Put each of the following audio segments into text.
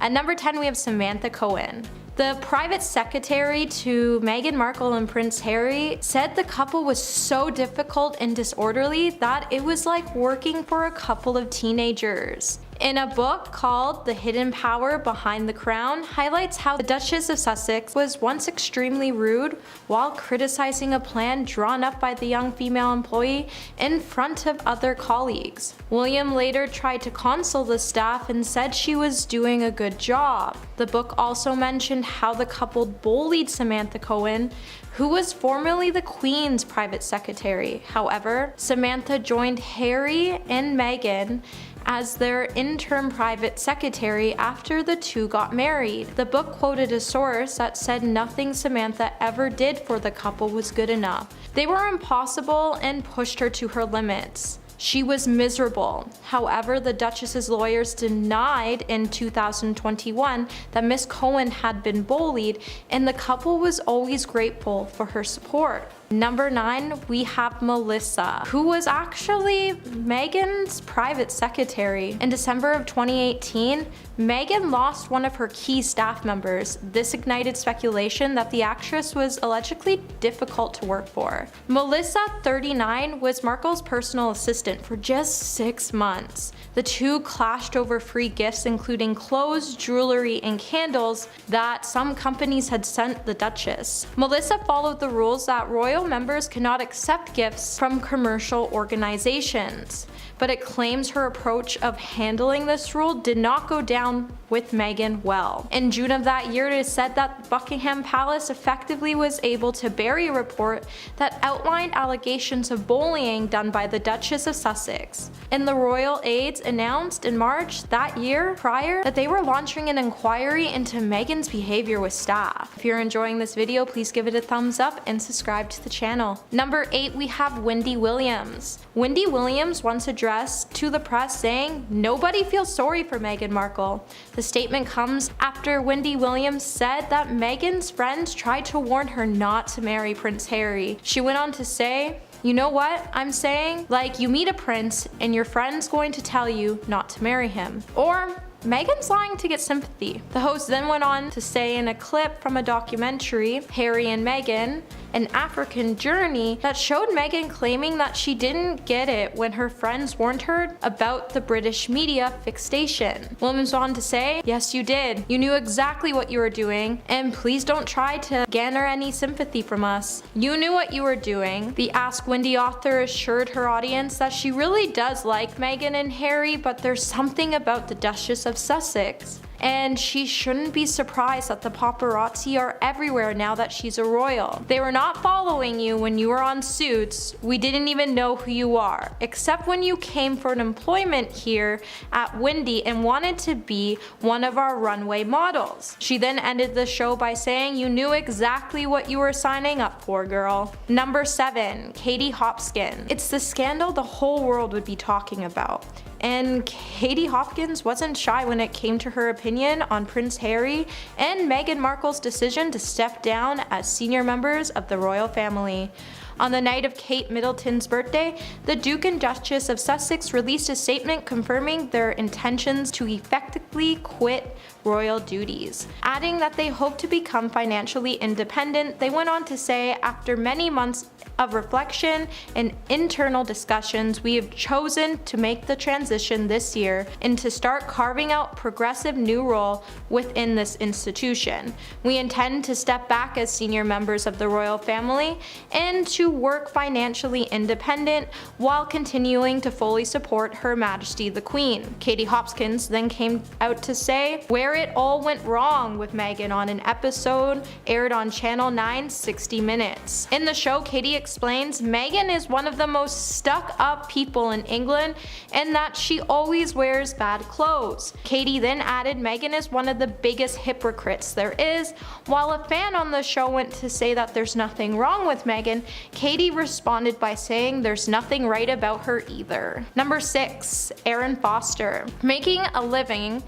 At number 10, we have Samantha Cohen. The private secretary to Meghan Markle and Prince Harry said the couple was so difficult and disorderly that it was like working for a couple of teenagers. In a book called The Hidden Power Behind the Crown, highlights how the Duchess of Sussex was once extremely rude while criticizing a plan drawn up by the young female employee in front of other colleagues. William later tried to console the staff and said she was doing a good job. The book also mentioned how the couple bullied Samantha Cohen, who was formerly the Queen's private secretary. However, Samantha joined Harry and Meghan as their interim private secretary after the two got married. The book quoted a source that said nothing Samantha ever did for the couple was good enough. They were impossible and pushed her to her limits. She was miserable. However, the Duchess's lawyers denied in 2021 that Miss Cohen had been bullied, and the couple was always grateful for her support. Number 9, we have Melissa, who was actually Meghan's private secretary. In December of 2018, Meghan lost one of her key staff members. This ignited speculation that the actress was allegedly difficult to work for. Melissa, 39, was Markle's personal assistant for just 6 months. The two clashed over free gifts, including clothes, jewelry, and candles that some companies had sent the Duchess. Melissa followed the rules that royal members cannot accept gifts from commercial organizations, but it claims her approach of handling this rule did not go down with Meghan well. In June of that year, it is said that Buckingham Palace effectively was able to bury a report that outlined allegations of bullying done by the Duchess of Sussex. And the royal aides announced in March that year prior that they were launching an inquiry into Meghan's behavior with staff. If you're enjoying this video, please give it a thumbs up and subscribe to the channel. Number 8, we have Wendy Williams. Wendy Williams once addressed to the press saying, "Nobody feels sorry for Meghan Markle." The statement comes after Wendy Williams said that Meghan's friends tried to warn her not to marry Prince Harry. She went on to say, "You know what I'm saying? Like, you meet a prince and your friend's going to tell you not to marry him." Or, Meghan's lying to get sympathy. The host then went on to say in a clip from a documentary, Harry and Meghan, an African Journey, that showed Meghan claiming that she didn't get it when her friends warned her about the British media fixation. Williams went on to say, "Yes, you did. You knew exactly what you were doing, and please don't try to garner any sympathy from us. You knew what you were doing." The Ask Wendy author assured her audience that she really does like Meghan and Harry, but there's something about the Duchess of Sussex, and she shouldn't be surprised that the paparazzi are everywhere now that she's a royal. They were not following you when you were on Suits. We didn't even know who you are, except when you came for an employment here at Wendy and wanted to be one of our runway models. She then ended the show by saying, "You knew exactly what you were signing up for, girl." Number 7, Katie Hopkins. It's the scandal the whole world would be talking about. And Katie Hopkins wasn't shy when it came to her opinion on Prince Harry and Meghan Markle's decision to step down as senior members of the royal family. On the night of Kate Middleton's birthday, the Duke and Duchess of Sussex released a statement confirming their intentions to effectively quit royal duties. Adding that they hope to become financially independent, they went on to say, "After many months of reflection and internal discussions, we have chosen to make the transition this year and to start carving out progressive new role within this institution. We intend to step back as senior members of the royal family and to work financially independent while continuing to fully support Her Majesty the Queen." Katie Hopkins then came out to say where it all went wrong with Meghan on an episode aired on Channel 9's 60 Minutes. In the show, Katie explains Meghan is one of the most stuck-up people in England and that she always wears bad clothes. Katie then added Meghan is one of the biggest hypocrites there is. While a fan on the show went to say that there's nothing wrong with Meghan, Katie responded by saying there's nothing right about her either. Number 6, Erin Foster. Making a living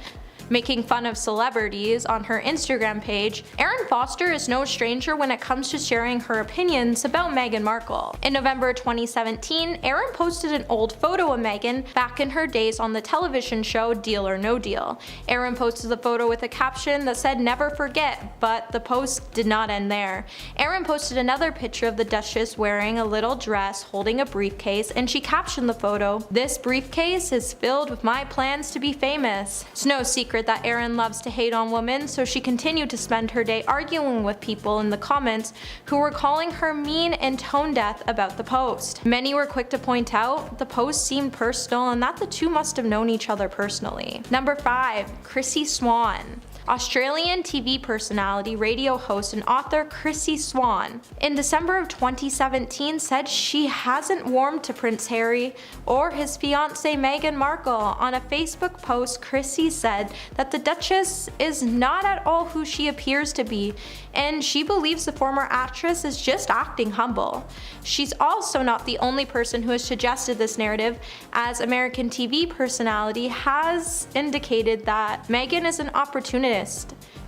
making fun of celebrities on her Instagram page, Erin Foster is no stranger when it comes to sharing her opinions about Meghan Markle. In November 2017, Erin posted an old photo of Meghan back in her days on the television show Deal or No Deal. Erin posted the photo with a caption that said "Never forget," but the post did not end there. Erin posted another picture of the Duchess wearing a little dress holding a briefcase, and she captioned the photo, "This briefcase is filled with my plans to be famous." It's no secret that Erin loves to hate on women, so she continued to spend her day arguing with people in the comments who were calling her mean and tone deaf about the post. Many were quick to point out the post seemed personal and that the two must have known each other personally. Number 5. Chrissy Swan. Australian TV personality, radio host, and author Chrissy Swan, in December of 2017 said she hasn't warmed to Prince Harry or his fiancée Meghan Markle. On a Facebook post, Chrissy said that the Duchess is not at all who she appears to be, and she believes the former actress is just acting humble. She's also not the only person who has suggested this narrative, as American TV personality has indicated that Meghan is an opportunist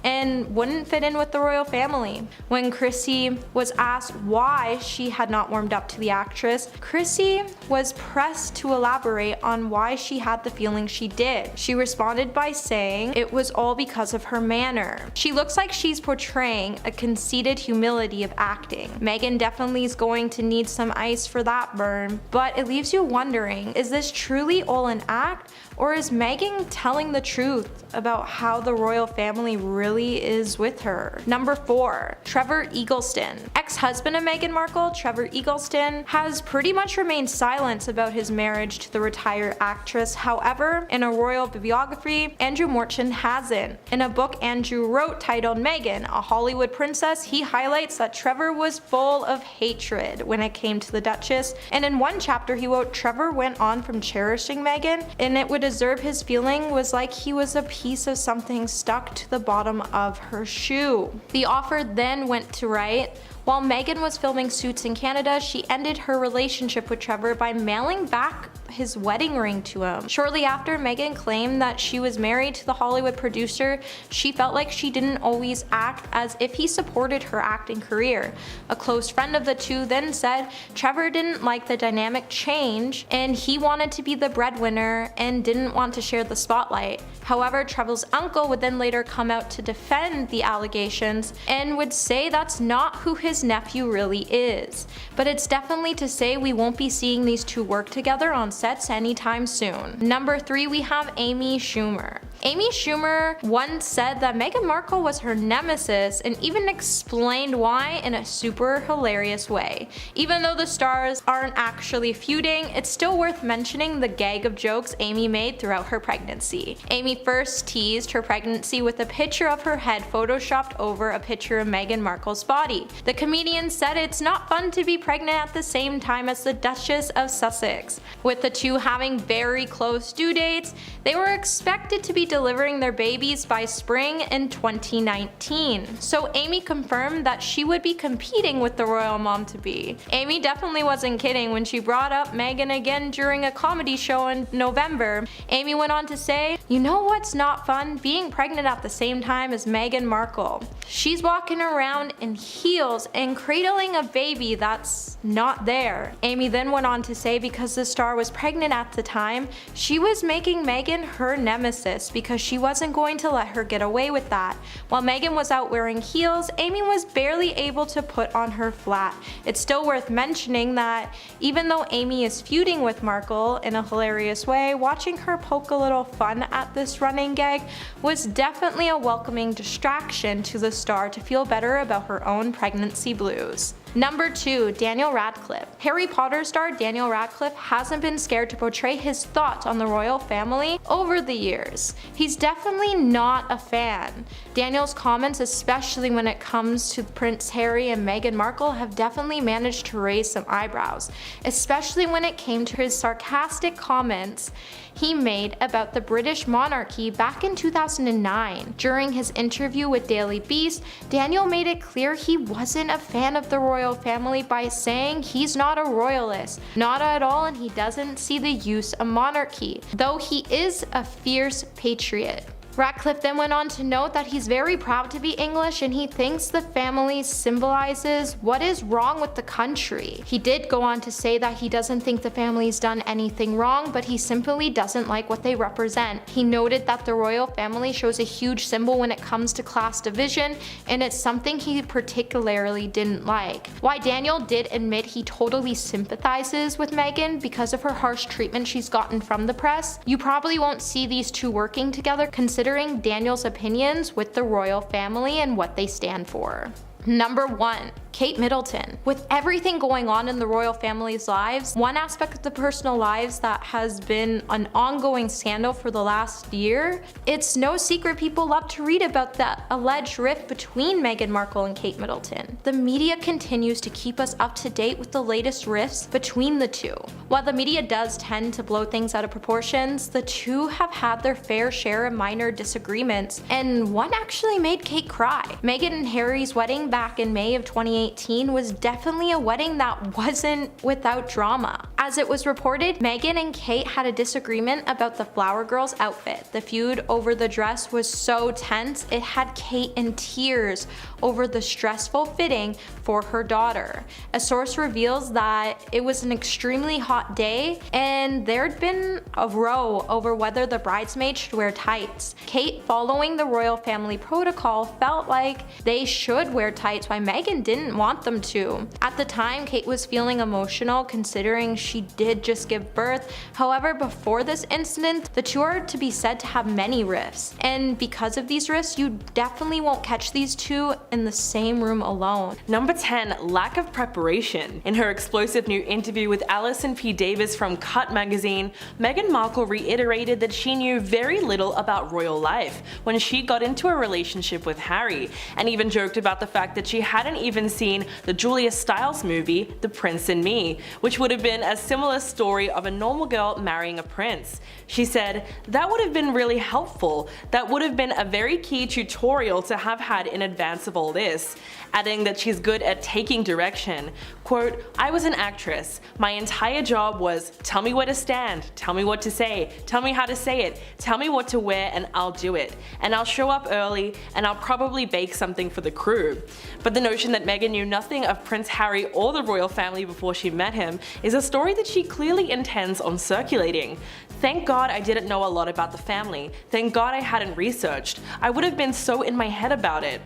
and wouldn't fit in with the royal family. When Chrissy was asked why she had not warmed up to the actress, Chrissy was pressed to elaborate on why she had the feeling she did. She responded by saying it was all because of her manner. She looks like she's portraying a conceited humility of acting. Meghan definitely is going to need some ice for that burn, but it leaves you wondering, is this truly all an act, or is Meghan telling the truth about how the royal family really is with her? Number 4. Trevor Eagleston. Ex-husband of Meghan Markle, Trevor Eagleston, has pretty much remained silent about his marriage to the retired actress. However, in a royal bibliography, Andrew Morton hasn't. In a book Andrew wrote titled Meghan, a Hollywood Princess, he highlights that Trevor was full of hatred when it came to the Duchess, and in one chapter he wrote Trevor went on from cherishing Meghan, and it would deserve his feeling was like he was a piece of something stuck to the bottom of her shoe. The author then went to write, while Meghan was filming Suits in Canada, she ended her relationship with Trevor by mailing back his wedding ring to him. Shortly after, Meghan claimed that she was married to the Hollywood producer. She felt like she didn't always act as if he supported her acting career. A close friend of the two then said Trevor didn't like the dynamic change and he wanted to be the breadwinner and didn't want to share the spotlight. However, Trevor's uncle would then later come out to defend the allegations and would say that's not who his nephew really is. But it's definitely to say we won't be seeing these two work together on sets anytime soon. Number 3, we have Amy Schumer. Amy Schumer once said that Meghan Markle was her nemesis and even explained why in a super hilarious way. Even though the stars aren't actually feuding, it's still worth mentioning the gag of jokes Amy made throughout her pregnancy. Amy first teased her pregnancy with a picture of her head photoshopped over a picture of Meghan Markle's body. The comedian said it's not fun to be pregnant at the same time as the Duchess of Sussex. With the two having very close due dates, they were expected to be delivering their babies by spring in 2019. So Amy confirmed that she would be competing with the royal mom-to-be. Amy definitely wasn't kidding when she brought up Meghan again during a comedy show in November. Amy went on to say, "You know what's not fun? Being pregnant at the same time as Meghan Markle. She's walking around in heels and cradling a baby that's not there." Amy then went on to say because the star was pregnant at the time, she was making Meghan her nemesis because she wasn't going to let her get away with that. While Meghan was out wearing heels, Amy was barely able to put on her flat. It's still worth mentioning that even though Amy is feuding with Markle in a hilarious way, watching her poke a little fun at this running gag was definitely a welcoming distraction to the star to feel better about her own pregnancy blues. Number 2, Daniel Radcliffe. Harry Potter star Daniel Radcliffe hasn't been scared to portray his thoughts on the royal family over the years. He's definitely not a fan. Daniel's comments, especially when it comes to Prince Harry and Meghan Markle, have definitely managed to raise some eyebrows, especially when it came to his sarcastic comments he made about the British monarchy back in 2009. During his interview with Daily Beast, Daniel made it clear he wasn't a fan of the royal family by saying he's not a royalist, not at all, and he doesn't see the use of monarchy, though he is a fierce patriot. Ratcliffe then went on to note that he's very proud to be English and he thinks the family symbolizes what is wrong with the country. He did go on to say that he doesn't think the family's done anything wrong, but he simply doesn't like what they represent. He noted that the royal family shows a huge symbol when it comes to class division, and it's something he particularly didn't like. While Daniel did admit he totally sympathizes with Meghan because of her harsh treatment she's gotten from the press, you probably won't see these two working together considering Daniel's opinions with the royal family and what they stand for. Number 1. Kate Middleton. With everything going on in the royal family's lives, one aspect of the personal lives that has been an ongoing scandal for the last year, it's no secret people love to read about the alleged rift between Meghan Markle and Kate Middleton. The media continues to keep us up to date with the latest rifts between the two. While the media does tend to blow things out of proportions, the two have had their fair share of minor disagreements, and one actually made Kate cry. Meghan and Harry's wedding back in May of 2018 was definitely a wedding that wasn't without drama. As it was reported, Meghan and Kate had a disagreement about the Flower Girl's outfit. The feud over the dress was so tense, it had Kate in tears over the stressful fitting for her daughter. A source reveals that it was an extremely hot day and there'd been a row over whether the bridesmaid should wear tights. Kate, following the royal family protocol, felt like they should wear tights while Meghan didn't want them to. At the time, Kate was feeling emotional considering she did just give birth. However, before this incident, the two are to be said to have many rifts. And because of these rifts, you definitely won't catch these two in the same room alone. Number 10. Lack of preparation. In her explosive new interview with Alison P. Davis from Cut magazine, Meghan Markle reiterated that she knew very little about royal life when she got into a relationship with Harry, and even joked about the fact that she hadn't even seen the Julia Stiles movie, The Prince and Me, which would have been a similar story of a normal girl marrying a prince. She said, "That would have been really helpful. That would have been a very key tutorial to have had in advance of all this," adding that she's good at taking direction. Quote, "I was an actress. My entire job was tell me where to stand, tell me what to say, tell me how to say it, tell me what to wear and I'll do it. And I'll show up early and I'll probably bake something for the crew." But the notion that Meghan knew nothing of Prince Harry or the royal family before she met him is a story that she clearly intends on circulating. "Thank God I didn't know a lot about the family. Thank God I hadn't researched. I would have been so in my head about it."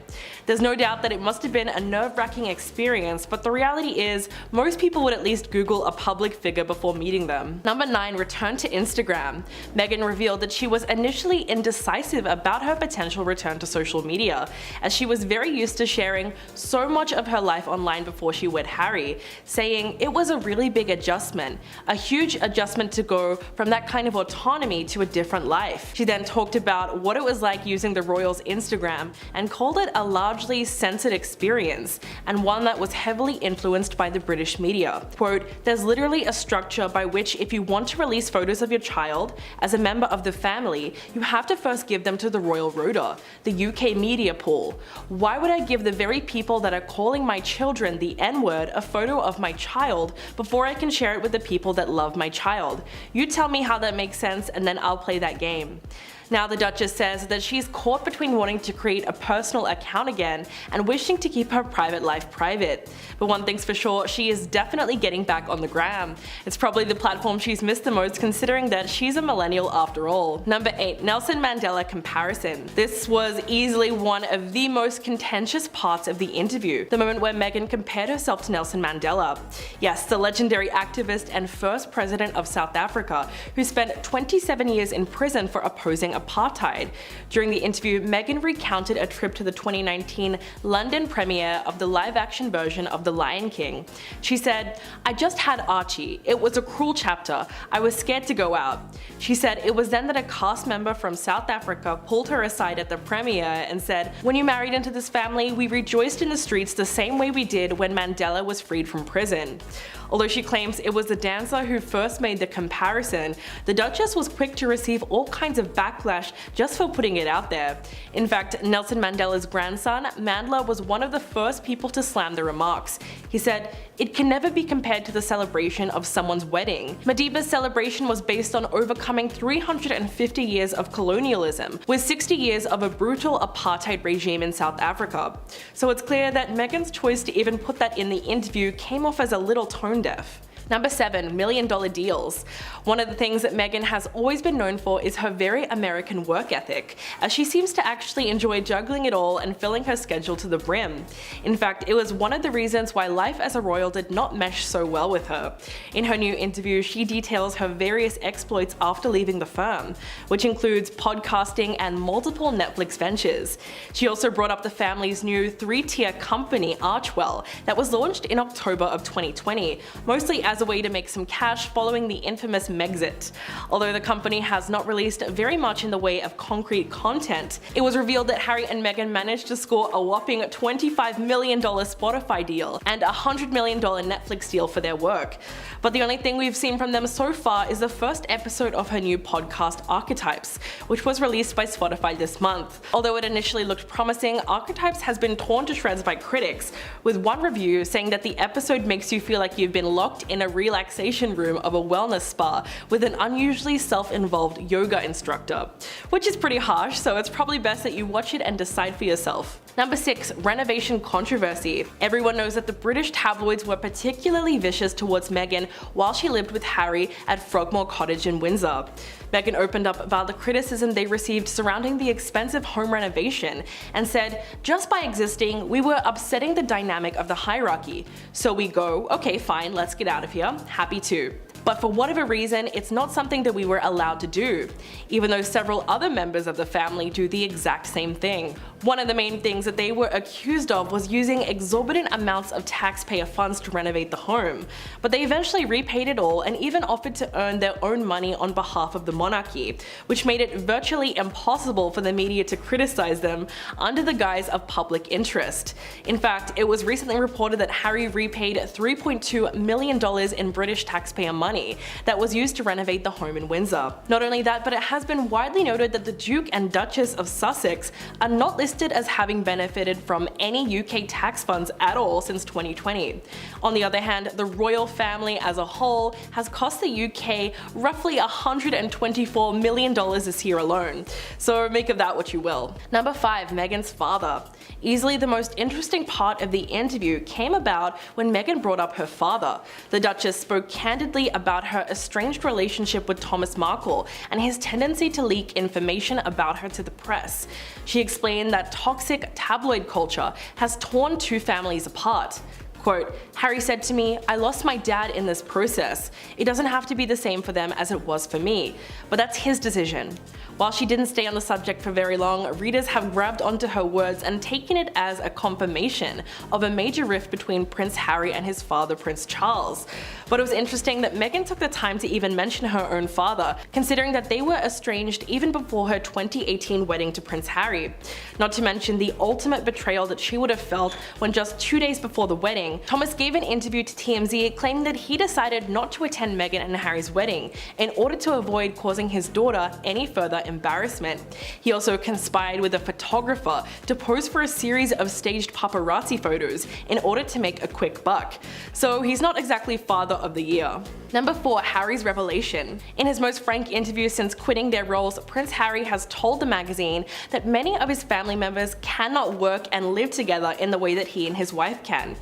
There's no doubt that it must have been a nerve-wracking experience, but the reality is most people would at least Google a public figure before meeting them. Number 9. Return to Instagram. Meghan revealed that she was initially indecisive about her potential return to social media, as she was very used to sharing so much of her life online before she wed Harry, saying it was a really big adjustment, a huge adjustment to go from that kind of autonomy to a different life. She then talked about what it was like using the royals' Instagram and called it a largely censored experience, and one that was heavily influenced by the British media. Quote, "There's literally a structure by which if you want to release photos of your child as a member of the family, you have to first give them to the Royal Rota, the UK media pool. Why would I give the very people that are calling my children the N-word a photo of my child before I can share it with the people that love my child? You tell me how that makes sense and then I'll play that game." Now the Duchess says that she's caught between wanting to create a personal account again and wishing to keep her private life private. But one thing's for sure, she is definitely getting back on the gram. It's probably the platform she's missed the most considering that she's a millennial after all. Number 8. Nelson Mandela comparison. This was easily one of the most contentious parts of the interview, the moment where Meghan compared herself to Nelson Mandela. Yes, the legendary activist and first president of South Africa, who spent 27 years in prison for opposing apartheid. During the interview, Meghan recounted a trip to the 2019 London premiere of the live-action version of The Lion King. She said, "I just had Archie. It was a cruel chapter. I was scared to go out." She said it was then that a cast member from South Africa pulled her aside at the premiere and said, "When you married into this family, we rejoiced in the streets the same way we did when Mandela was freed from prison." Although she claims it was the dancer who first made the comparison, the Duchess was quick to receive all kinds of backlash just for putting it out there. In fact, Nelson Mandela's grandson, Mandela, was one of the first people to slam the remarks. He said, "It can never be compared to the celebration of someone's wedding. Madiba's celebration was based on overcoming 350 years of colonialism, with 60 years of a brutal apartheid regime in South Africa." So it's clear that Meghan's choice to even put that in the interview came off as a little tone deaf. Number 7. $1 million deals. One of the things that Meghan has always been known for is her very American work ethic, as she seems to actually enjoy juggling it all and filling her schedule to the brim. In fact, it was one of the reasons why life as a royal did not mesh so well with her. In her new interview, she details her various exploits after leaving the firm, which includes podcasting and multiple Netflix ventures. She also brought up the family's new 3-tier company, Archwell, that was launched in October of 2020, mostly as a way to make some cash following the infamous Megxit. Although the company has not released very much in the way of concrete content, it was revealed that Harry and Meghan managed to score a whopping $25 million Spotify deal and a $100 million Netflix deal for their work. But the only thing we've seen from them so far is the first episode of her new podcast, Archetypes, which was released by Spotify this month. Although it initially looked promising, Archetypes has been torn to shreds by critics, with one review saying that the episode makes you feel like you've been locked in a relaxation room of a wellness spa with an unusually self-involved yoga instructor. Which is pretty harsh, so it's probably best that you watch it and decide for yourself. Number 6. Renovation controversy. Everyone knows that the British tabloids were particularly vicious towards Meghan while she lived with Harry at Frogmore Cottage in Windsor. Meghan opened up about the criticism they received surrounding the expensive home renovation and said, "Just by existing, we were upsetting the dynamic of the hierarchy. So we go, okay fine, let's get out of here, happy to. But for whatever reason, it's not something that we were allowed to do, even though several other members of the family do the exact same thing." One of the main things that they were accused of was using exorbitant amounts of taxpayer funds to renovate the home, but they eventually repaid it all and even offered to earn their own money on behalf of the monarchy, which made it virtually impossible for the media to criticize them under the guise of public interest. In fact, it was recently reported that Harry repaid $3.2 million in British taxpayer money that was used to renovate the home in Windsor. Not only that, but it has been widely noted that the Duke and Duchess of Sussex are not listed as having benefited from any UK tax funds at all since 2020. On the other hand, the royal family as a whole has cost the UK roughly $124 million this year alone. So make of that what you will. Number 5. Meghan's father. Easily the most interesting part of the interview came about when Meghan brought up her father. The Duchess spoke candidly about her estranged relationship with Thomas Markle and his tendency to leak information about her to the press. She explained that toxic tabloid culture has torn two families apart. Quote, "Harry said to me, I lost my dad in this process. It doesn't have to be the same for them as it was for me, but that's his decision." While she didn't stay on the subject for very long, readers have grabbed onto her words and taken it as a confirmation of a major rift between Prince Harry and his father, Prince Charles. But it was interesting that Meghan took the time to even mention her own father, considering that they were estranged even before her 2018 wedding to Prince Harry. Not to mention the ultimate betrayal that she would have felt when just 2 days before the wedding, Thomas gave an interview to TMZ claiming that he decided not to attend Meghan and Harry's wedding in order to avoid causing his daughter any further embarrassment. He also conspired with a photographer to pose for a series of staged paparazzi photos in order to make a quick buck. So he's not exactly father of the year. Number 4. Harry's revelation. In his most frank interview since quitting their roles, Prince Harry has told the magazine that many of his family members cannot work and live together in the way that he and his wife can.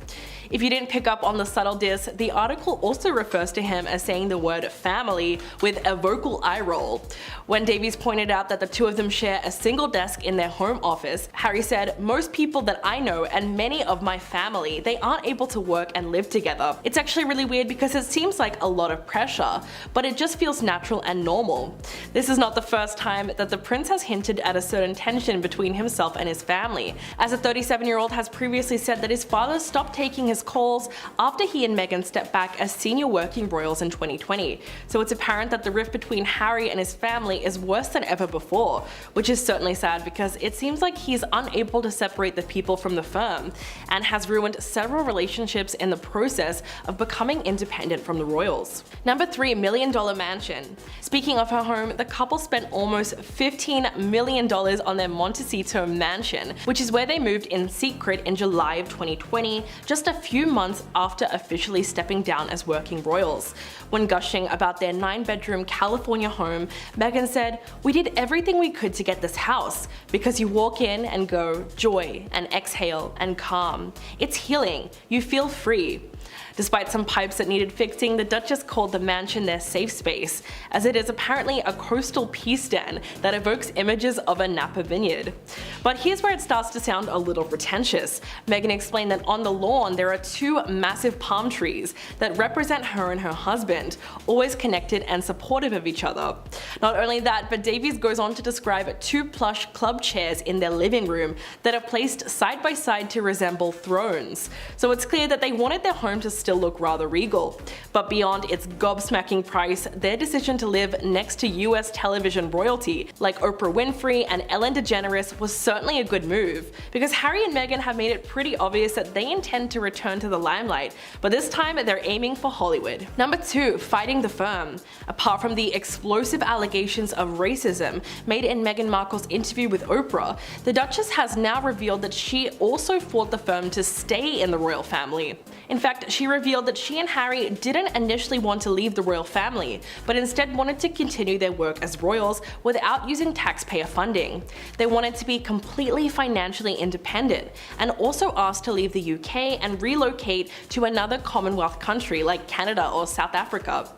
If you didn't pick up on the subtle diss, the article also refers to him as saying the word family with a vocal eye roll. When Davies pointed out that the two of them share a single desk in their home office, Harry said, "Most people that I know and many of my family, they aren't able to work and live together. It's actually really weird because it seems like a lot of pressure, but it just feels natural and normal." This is not the first time that the prince has hinted at a certain tension between himself and his family, as the 37-year-old has previously said that his father stopped taking his his calls after he and Meghan stepped back as senior working royals in 2020. So it's apparent that the rift between Harry and his family is worse than ever before, which is certainly sad because it seems like he's unable to separate the people from the firm and has ruined several relationships in the process of becoming independent from the royals. Number 3, $1 million mansion. Speaking of her home, the couple spent almost $15 million on their Montecito mansion, which is where they moved in secret in July of 2020, just a few months after officially stepping down as working royals. When gushing about their 9-bedroom California home, Meghan said, "We did everything we could to get this house, because you walk in and go joy and exhale and calm. It's healing. You feel free." Despite some pipes that needed fixing, the Duchess called the mansion their safe space, as it is apparently a coastal peace den that evokes images of a Napa vineyard. But here's where it starts to sound a little pretentious. Meghan explained that on the lawn there are 2 massive palm trees that represent her and her husband, always connected and supportive of each other. Not only that, but Davies goes on to describe 2 plush club chairs in their living room that are placed side by side to resemble thrones. So it's clear that they wanted their home to still look rather regal. But beyond its gobsmacking price, their decision to live next to US television royalty like Oprah Winfrey and Ellen DeGeneres was certainly a good move, because Harry and Meghan have made it pretty obvious that they intend to return to the limelight, but this time they're aiming for Hollywood. Number 2, fighting the firm. Apart from the explosive allegations of racism made in Meghan Markle's interview with Oprah, the Duchess has now revealed that she also fought the firm to stay in the royal family. In fact, she revealed that she and Harry didn't initially want to leave the royal family, but instead wanted to continue their work as royals without using taxpayer funding. They wanted to be completely financially independent, and also asked to leave the UK and relocate to another Commonwealth country like Canada or South Africa.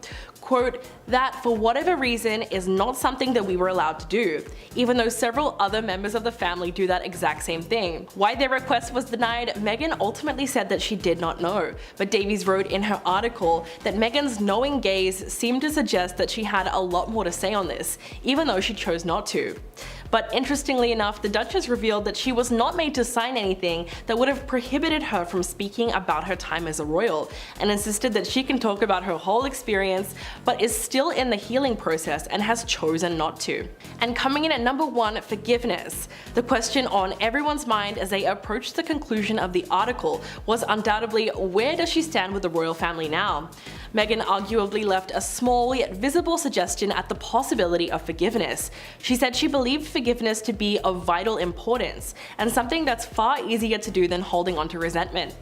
Quote, "That, for whatever reason, is not something that we were allowed to do, even though several other members of the family do that exact same thing." Why their request was denied, Meghan ultimately said that she did not know, but Davies wrote in her article that Meghan's knowing gaze seemed to suggest that she had a lot more to say on this, even though she chose not to. But interestingly enough, the Duchess revealed that she was not made to sign anything that would have prohibited her from speaking about her time as a royal, and insisted that she can talk about her whole experience, but is still in the healing process and has chosen not to. And coming in at number 1, forgiveness. The question on everyone's mind as they approached the conclusion of the article was undoubtedly, where does she stand with the royal family now? Meghan arguably left a small yet visible suggestion at the possibility of forgiveness. She said she believed forgiveness to be of vital importance, and something that's far easier to do than holding on to resentment.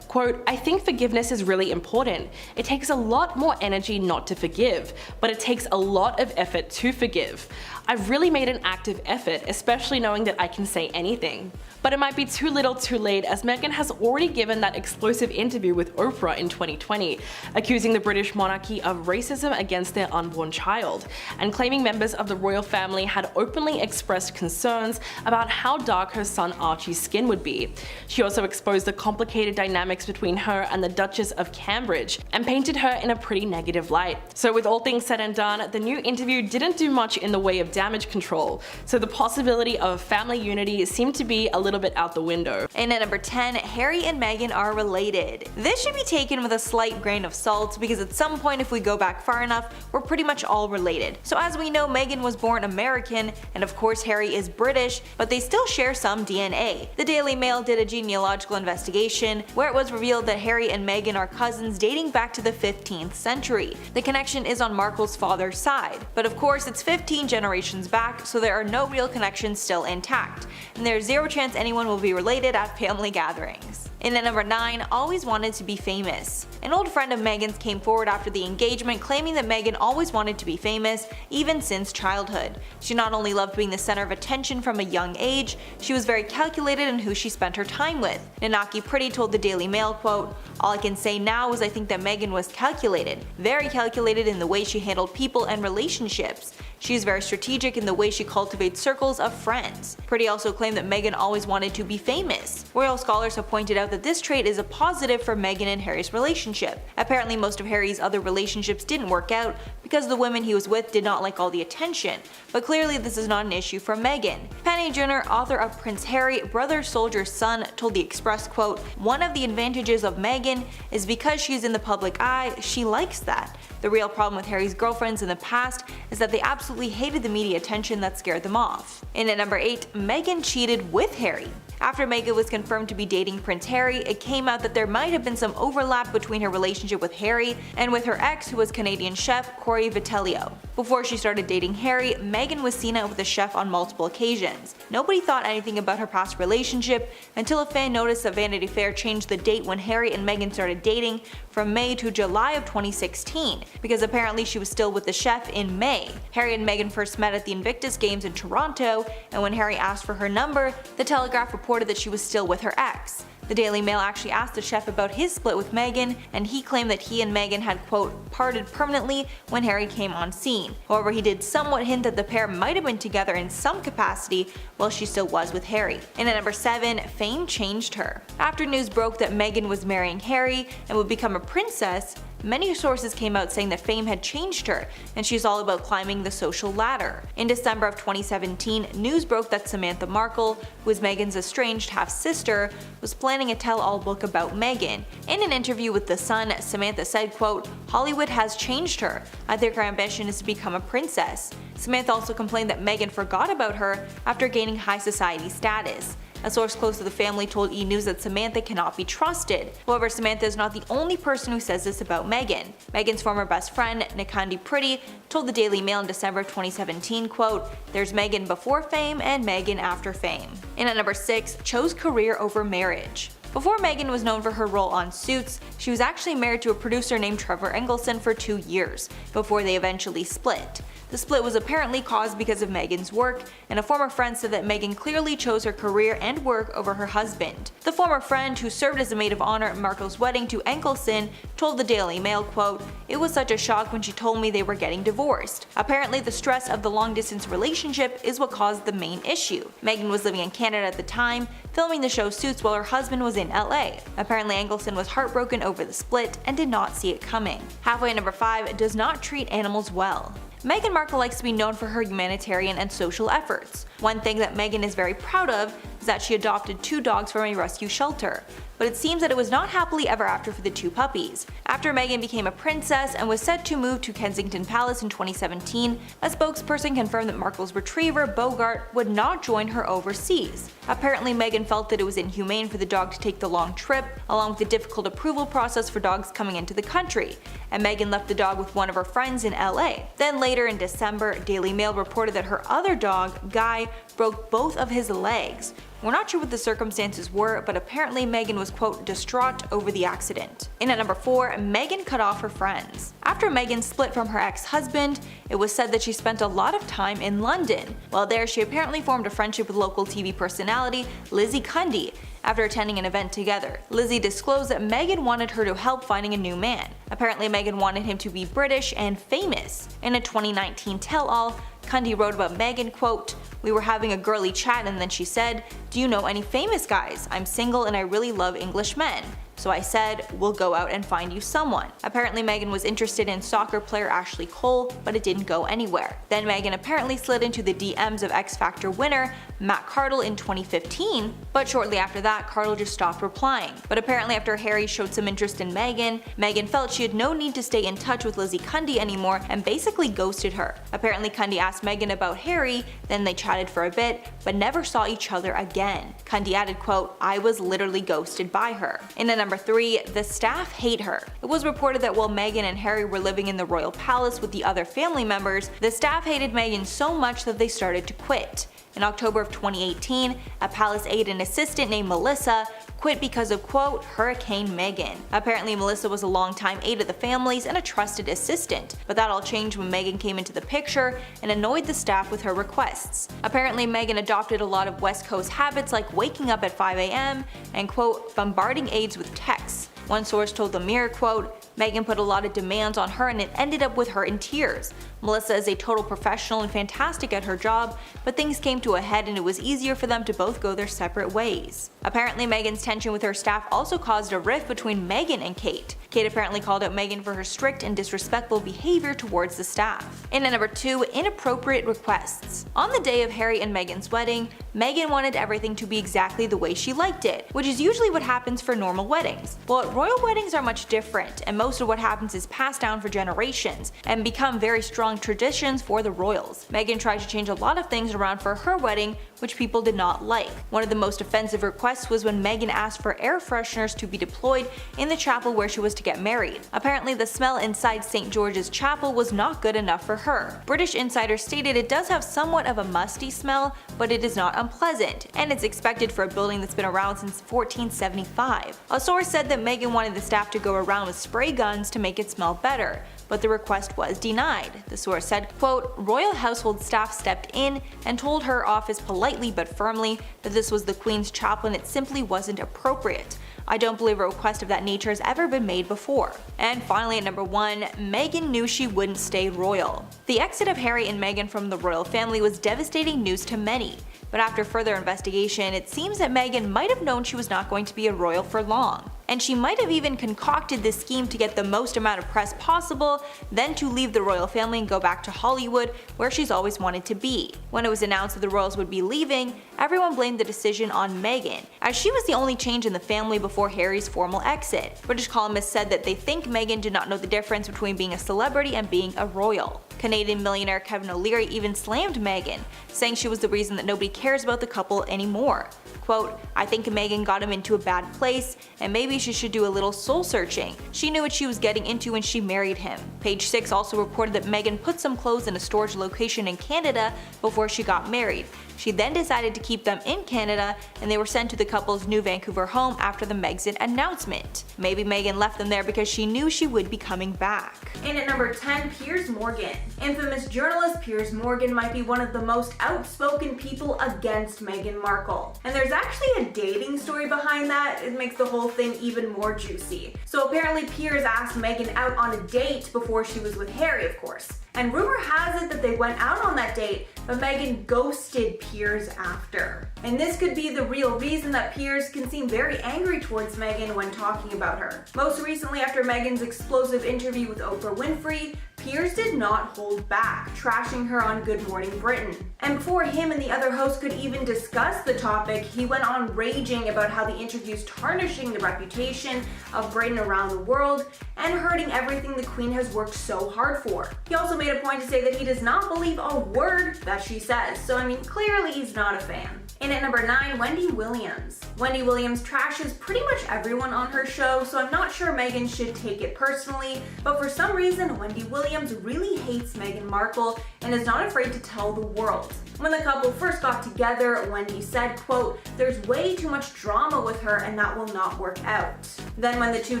Quote, "I think forgiveness is really important. It takes a lot more energy not to forgive, but it takes a lot of effort to forgive. I've really made an active effort, especially knowing that I can say anything." But it might be too little too late, as Meghan has already given that explosive interview with Oprah in 2020, accusing the British monarchy of racism against their unborn child, and claiming members of the royal family had openly expressed concerns about how dark her son Archie's skin would be. She also exposed the complicated dynamics between her and the Duchess of Cambridge, and painted her in a pretty negative light. So with all things said and done, the new interview didn't do much in the way of damage control, so the possibility of family unity seemed to be a little bit out the window. And at number 10, Harry and Meghan are related. This should be taken with a slight grain of salt, because at some point, if we go back far enough, we're pretty much all related. So as we know, Meghan was born American, and of course Harry is British, but they still share some DNA. The Daily Mail did a genealogical investigation where it was revealed that Harry and Meghan are cousins dating back to the 15th century. The connection is on Markle's father's side, but of course it's 15 generations back, so there are no real connections still intact, and there's zero chance anyone will be related at family gatherings. And at number 9, always wanted to be famous. An old friend of Meghan's came forward after the engagement claiming that Meghan always wanted to be famous, even since childhood. She not only loved being the center of attention from a young age, she was very calculated in who she spent her time with. Nanaki Pretty told the Daily Mail, quote, "All I can say now is I think that Meghan was calculated, very calculated in the way she handled people and relationships. She is very strategic in the way she cultivates circles of friends. Pretty also claimed that Meghan always wanted to be famous. Royal scholars have pointed out that this trait is a positive for Meghan and Harry's relationship. Apparently most of Harry's other relationships didn't work out because the women he was with did not like all the attention, but clearly this is not an issue for Meghan. Penny Jenner, author of Prince Harry, Brother Soldier's Son, told the Express, quote, "One of the advantages of Meghan is because she's in the public eye, she likes that. The real problem with Harry's girlfriends in the past is that they absolutely hated the media attention that scared them off." In at number 8, Meghan cheated with Harry. After Meghan was confirmed to be dating Prince Harry, it came out that there might have been some overlap between her relationship with Harry and with her ex, who was Canadian chef Corey Vitelio. Before she started dating Harry, Meghan was seen out with the chef on multiple occasions. Nobody thought anything about her past relationship until a fan noticed that Vanity Fair changed the date when Harry and Meghan started dating from May to July of 2016, because apparently she was still with the chef in May. Harry and Meghan first met at the Invictus Games in Toronto, and when Harry asked for her number, the Telegraph reported that she was still with her ex. The Daily Mail actually asked the chef about his split with Meghan, and he claimed that he and Meghan had, quote, parted permanently when Harry came on scene. However, he did somewhat hint that the pair might have been together in some capacity while she still was with Harry. And at number 7, fame changed her. After news broke that Meghan was marrying Harry and would become a princess, many sources came out saying that fame had changed her, and she's all about climbing the social ladder. In December of 2017, news broke that Samantha Markle, who is Meghan's estranged half-sister, was planning a tell-all book about Meghan. In an interview with The Sun, Samantha said, quote, "Hollywood has changed her. I think her ambition is to become a princess." Samantha also complained that Meghan forgot about her after gaining high society status. A source close to the family told E! News that Samantha cannot be trusted. However, Samantha is not the only person who says this about Meghan. Meghan's former best friend, Nikandi Pretty, told the Daily Mail in December of 2017, quote, "There's Meghan before fame and Meghan after fame." And at number 6, chose career over marriage. Before Meghan was known for her role on Suits, she was actually married to a producer named Trevor Engelson for 2 years, before they eventually split. The split was apparently caused because of Meghan's work, and a former friend said that Meghan clearly chose her career and work over her husband. The former friend, who served as a maid of honor at Markle's wedding to Engelson, told the Daily Mail, quote, "It was such a shock when she told me they were getting divorced. Apparently the stress of the long-distance relationship is what caused the main issue. Meghan was living in Canada at the time, filming the show Suits while her husband was in LA. Apparently Engelson was heartbroken over the split and did not see it coming." Halfway at number 5, does not treat animals well. Meghan Markle likes to be known for her humanitarian and social efforts. One thing that Meghan is very proud of is that she adopted 2 dogs from a rescue shelter. But it seems that it was not happily ever after for the 2 puppies. After Meghan became a princess and was set to move to Kensington Palace in 2017, a spokesperson confirmed that Markle's retriever, Bogart, would not join her overseas. Apparently Meghan felt that it was inhumane for the dog to take the long trip, along with the difficult approval process for dogs coming into the country, and Meghan left the dog with one of her friends in LA. Then later in December, Daily Mail reported that her other dog, Guy, broke both of his legs. We're not sure what the circumstances were, but apparently Meghan was, quote, distraught over the accident. And at number 4, Meghan cut off her friends. After Meghan split from her ex-husband, it was said that she spent a lot of time in London. While there, she apparently formed a friendship with local TV personality Lizzie Cundy. After attending an event together, Lizzie disclosed that Meghan wanted her to help finding a new man. Apparently Meghan wanted him to be British and famous. In a 2019 tell-all, Cundy wrote about Meghan, quote, "We were having a girly chat and then she said, 'Do you know any famous guys? I'm single and I really love English men.' So I said, 'We'll go out and find you someone.' Apparently Meghan was interested in soccer player Ashley Cole, but it didn't go anywhere. Then Meghan apparently slid into the DMs of X Factor winner Matt Cardle in 2015, but shortly after that Cardle just stopped replying. But apparently after Harry showed some interest in Meghan, Meghan felt she had no need to stay in touch with Lizzie Cundy anymore and basically ghosted her. Apparently Cundy asked Meghan about Harry, then they chatted for a bit, but never saw each other again. Cundy added, quote, "I was literally ghosted by her." And at number 3, the staff hate her. It was reported that while Meghan and Harry were living in the royal palace with the other family members, the staff hated Meghan so much that they started to quit. In October of 2018, a palace aide and assistant named Melissa quit because of, quote, Hurricane Meghan. Apparently Melissa was a longtime aide of the family's and a trusted assistant, but that all changed when Meghan came into the picture and annoyed the staff with her requests. Apparently Meghan adopted a lot of West Coast habits like waking up at 5 a.m. and, quote, bombarding aides with texts. One source told the Mirror, quote, Meghan put a lot of demands on her and it ended up with her in tears. Melissa is a total professional and fantastic at her job, but things came to a head and it was easier for them to both go their separate ways. Apparently Meghan's tension with her staff also caused a rift between Meghan and Kate. Kate apparently called out Meghan for her strict and disrespectful behavior towards the staff. And at number 2, inappropriate requests. On the day of Harry and Meghan's wedding, Meghan wanted everything to be exactly the way she liked it, which is usually what happens for normal weddings. But royal weddings are much different, and most of what happens is passed down for generations and become very strong traditions for the royals. Meghan tried to change a lot of things around for her wedding, which people did not like. One of the most offensive requests was when Meghan asked for air fresheners to be deployed in the chapel where she was to get married. Apparently the smell inside St. George's Chapel was not good enough for her. British insiders stated it does have somewhat of a musty smell, but it is not unpleasant, and it's expected for a building that's been around since 1475. A source said that Meghan wanted the staff to go around with spray guns to make it smell better, but the request was denied. The source said, quote, "Royal household staff stepped in and told her office politely but firmly that this was the Queen's chapel and it simply wasn't appropriate. I don't believe a request of that nature has ever been made before." And finally at number 1, Meghan knew she wouldn't stay royal. The exit of Harry and Meghan from the royal family was devastating news to many, but after further investigation, it seems that Meghan might have known she was not going to be a royal for long. And she might have even concocted this scheme to get the most amount of press possible, then to leave the royal family and go back to Hollywood, where she's always wanted to be. When it was announced that the royals would be leaving, everyone blamed the decision on Meghan, as she was the only change in the family before Harry's formal exit. British columnists said that they think Meghan did not know the difference between being a celebrity and being a royal. Canadian millionaire Kevin O'Leary even slammed Meghan, saying she was the reason that nobody cares about the couple anymore. Quote, "I think Meghan got him into a bad place, and maybe she should do a little soul searching. She knew what she was getting into when she married him." Page 6 also reported that Meghan put some clothes in a storage location in Canada before she got married. She then decided to keep them in Canada, and they were sent to the couple's new Vancouver home after the Megxit announcement. Maybe Meghan left them there because she knew she would be coming back. And at number 10, Piers Morgan. Infamous journalist Piers Morgan might be one of the most outspoken people against Meghan Markle. And there's actually a dating story behind that. It makes the whole thing even more juicy. So apparently Piers asked Meghan out on a date before she was with Harry, of course. And rumor has it that they went out on that date, but Meghan ghosted Piers after. And this could be the real reason that Piers can seem very angry towards Meghan when talking about her. Most recently, after Meghan's explosive interview with Oprah Winfrey, Piers did not hold back, trashing her on Good Morning Britain. And before him and the other hosts could even discuss the topic, he went on raging about how the interview's tarnishing the reputation of Britain around the world and hurting everything the Queen has worked so hard for. He also made a point to say that he does not believe a word that she says, so I mean, clearly he's not a fan. And at number 9, Wendy Williams. Wendy Williams trashes pretty much everyone on her show, so I'm not sure Meghan should take it personally, but for some reason Wendy Williams really hates Meghan Markle and is not afraid to tell the world. When the couple first got together, Wendy said, quote, "There's way too much drama with her and that will not work out." Then when the two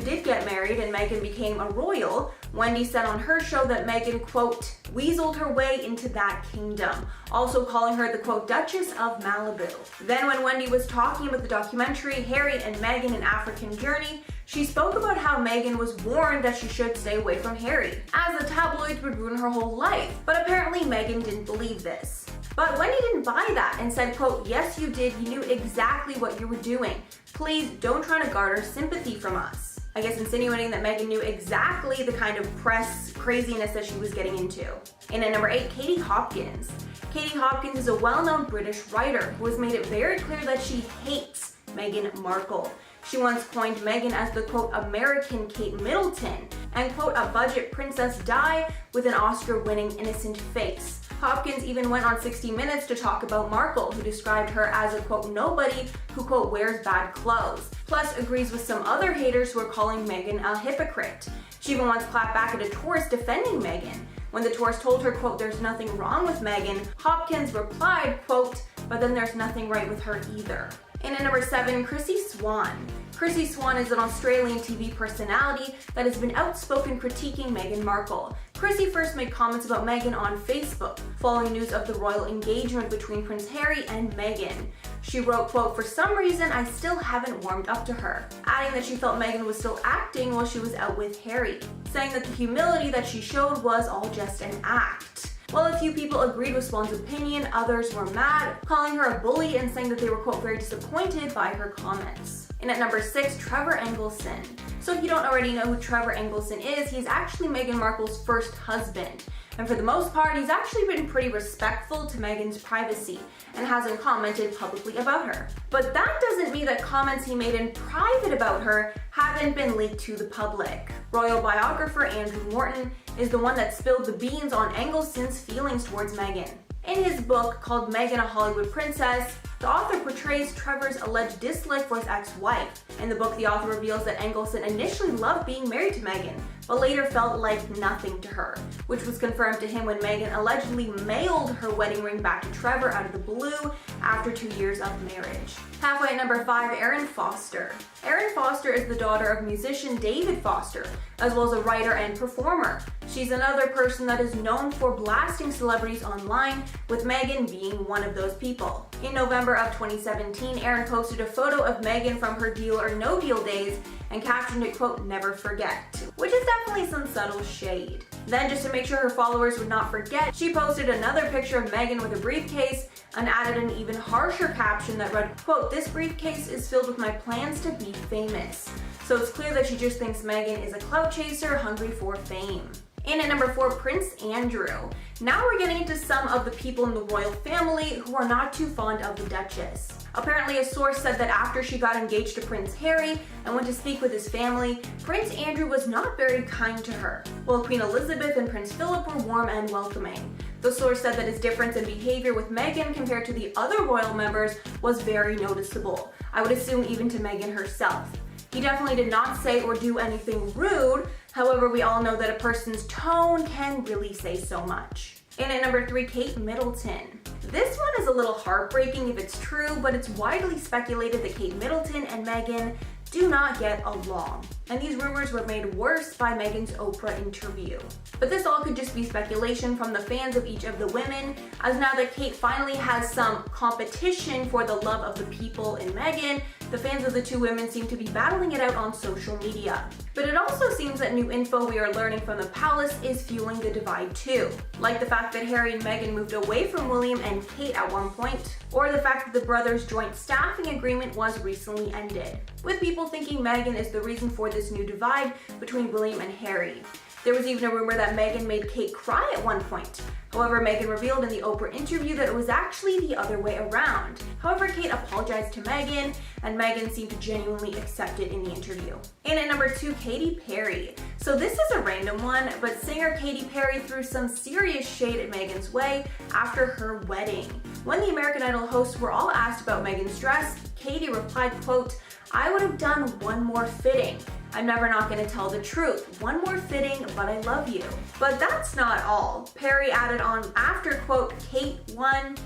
did get married and Meghan became a royal, Wendy said on her show that Meghan, quote, "weaseled her way into that kingdom," also calling her the, quote, "Duchess of Malibu." Then when Wendy was talking about the documentary Harry and Meghan: An African Journey, she spoke about how Meghan was warned that she should stay away from Harry, as the tabloids would ruin her whole life, but apparently Meghan didn't believe this. But Wendy didn't buy that and said, quote, "Yes you did, you knew exactly what you were doing. Please don't try to garner sympathy from us." I guess insinuating that Meghan knew exactly the kind of press craziness that she was getting into. And at number 8, Katie Hopkins. Katie Hopkins is a well-known British writer who has made it very clear that she hates Meghan Markle. She once coined Meghan as the, quote, "American Kate Middleton," and, quote, "a budget princess die with an Oscar-winning innocent face." Hopkins even went on 60 Minutes to talk about Markle, who described her as a, quote, "nobody who, quote, wears bad clothes," plus agrees with some other haters who are calling Meghan a hypocrite. She even once clapped back at a tourist defending Meghan. When the tourist told her, quote, "there's nothing wrong with Meghan," Hopkins replied, quote, "but then there's nothing right with her either." And at number 7, Chrissy Swan. Chrissy Swan is an Australian TV personality that has been outspoken critiquing Meghan Markle. Chrissy first made comments about Meghan on Facebook, following news of the royal engagement between Prince Harry and Meghan. She wrote, quote, "For some reason, I still haven't warmed up to her," adding that she felt Meghan was still acting while she was out with Harry, saying that the humility that she showed was all just an act. While a few people agreed with Swan's opinion, others were mad, calling her a bully and saying that they were, quote, "very disappointed by her comments." And at number 6, Trevor Engelson. So if you don't already know who Trevor Engelson is, he's actually Meghan Markle's first husband. And for the most part, he's actually been pretty respectful to Meghan's privacy and hasn't commented publicly about her. But that doesn't mean that comments he made in private about her haven't been leaked to the public. Royal biographer Andrew Morton is the one that spilled the beans on Engelson's feelings towards Meghan. In his book called Meghan, a Hollywood Princess, the author portrays Trevor's alleged dislike for his ex-wife. In the book, the author reveals that Engelson initially loved being married to Meghan, but later felt like nothing to her, which was confirmed to him when Meghan allegedly mailed her wedding ring back to Trevor out of the blue after 2 years of marriage. Halfway at number 5, Erin Foster. Erin Foster is the daughter of musician David Foster, as well as a writer and performer. She's another person that is known for blasting celebrities online, with Meghan being one of those people. In November of 2017, Erin posted a photo of Meghan from her Deal or No Deal days and captioned it, quote, "never forget," which is definitely some subtle shade. Then, just to make sure her followers would not forget, she posted another picture of Meghan with a briefcase and added an even harsher caption that read, quote, "This briefcase is filled with my plans to be famous." So it's clear that she just thinks Meghan is a clout chaser hungry for fame. And at number 4, Prince Andrew. Now we're getting into some of the people in the royal family who are not too fond of the Duchess. Apparently, a source said that after she got engaged to Prince Harry and went to speak with his family, Prince Andrew was not very kind to her, while Queen Elizabeth and Prince Philip were warm and welcoming. The source said that his difference in behavior with Meghan compared to the other royal members was very noticeable. I would assume even to Meghan herself. He definitely did not say or do anything rude. However, we all know that a person's tone can really say so much. And at number 3, Kate Middleton. This one is a little heartbreaking if it's true, but it's widely speculated that Kate Middleton and Meghan do not get along. And these rumors were made worse by Meghan's Oprah interview. But this all could just be speculation from the fans of each of the women, as now that Kate finally has some competition for the love of the people in Meghan, the fans of the two women seem to be battling it out on social media. But it also seems that new info we are learning from the palace is fueling the divide too. Like the fact that Harry and Meghan moved away from William and Kate at one point, or the fact that the brothers' joint staffing agreement was recently ended, with people thinking Meghan is the reason for this new divide between William and Harry. There was even a rumor that Meghan made Kate cry at one point. However, Meghan revealed in the Oprah interview that it was actually the other way around. However, Kate apologized to Meghan, and Meghan seemed to genuinely accept it in the interview. And at number 2, Katy Perry. So this is a random one, but singer Katy Perry threw some serious shade at Meghan's way after her wedding. When the American Idol hosts were all asked about Meghan's dress, Katy replied, quote, "I would have done one more fitting. I'm never not gonna tell the truth. One more fitting, but I love you." But that's not all. Perry added on after, quote, Kate won,"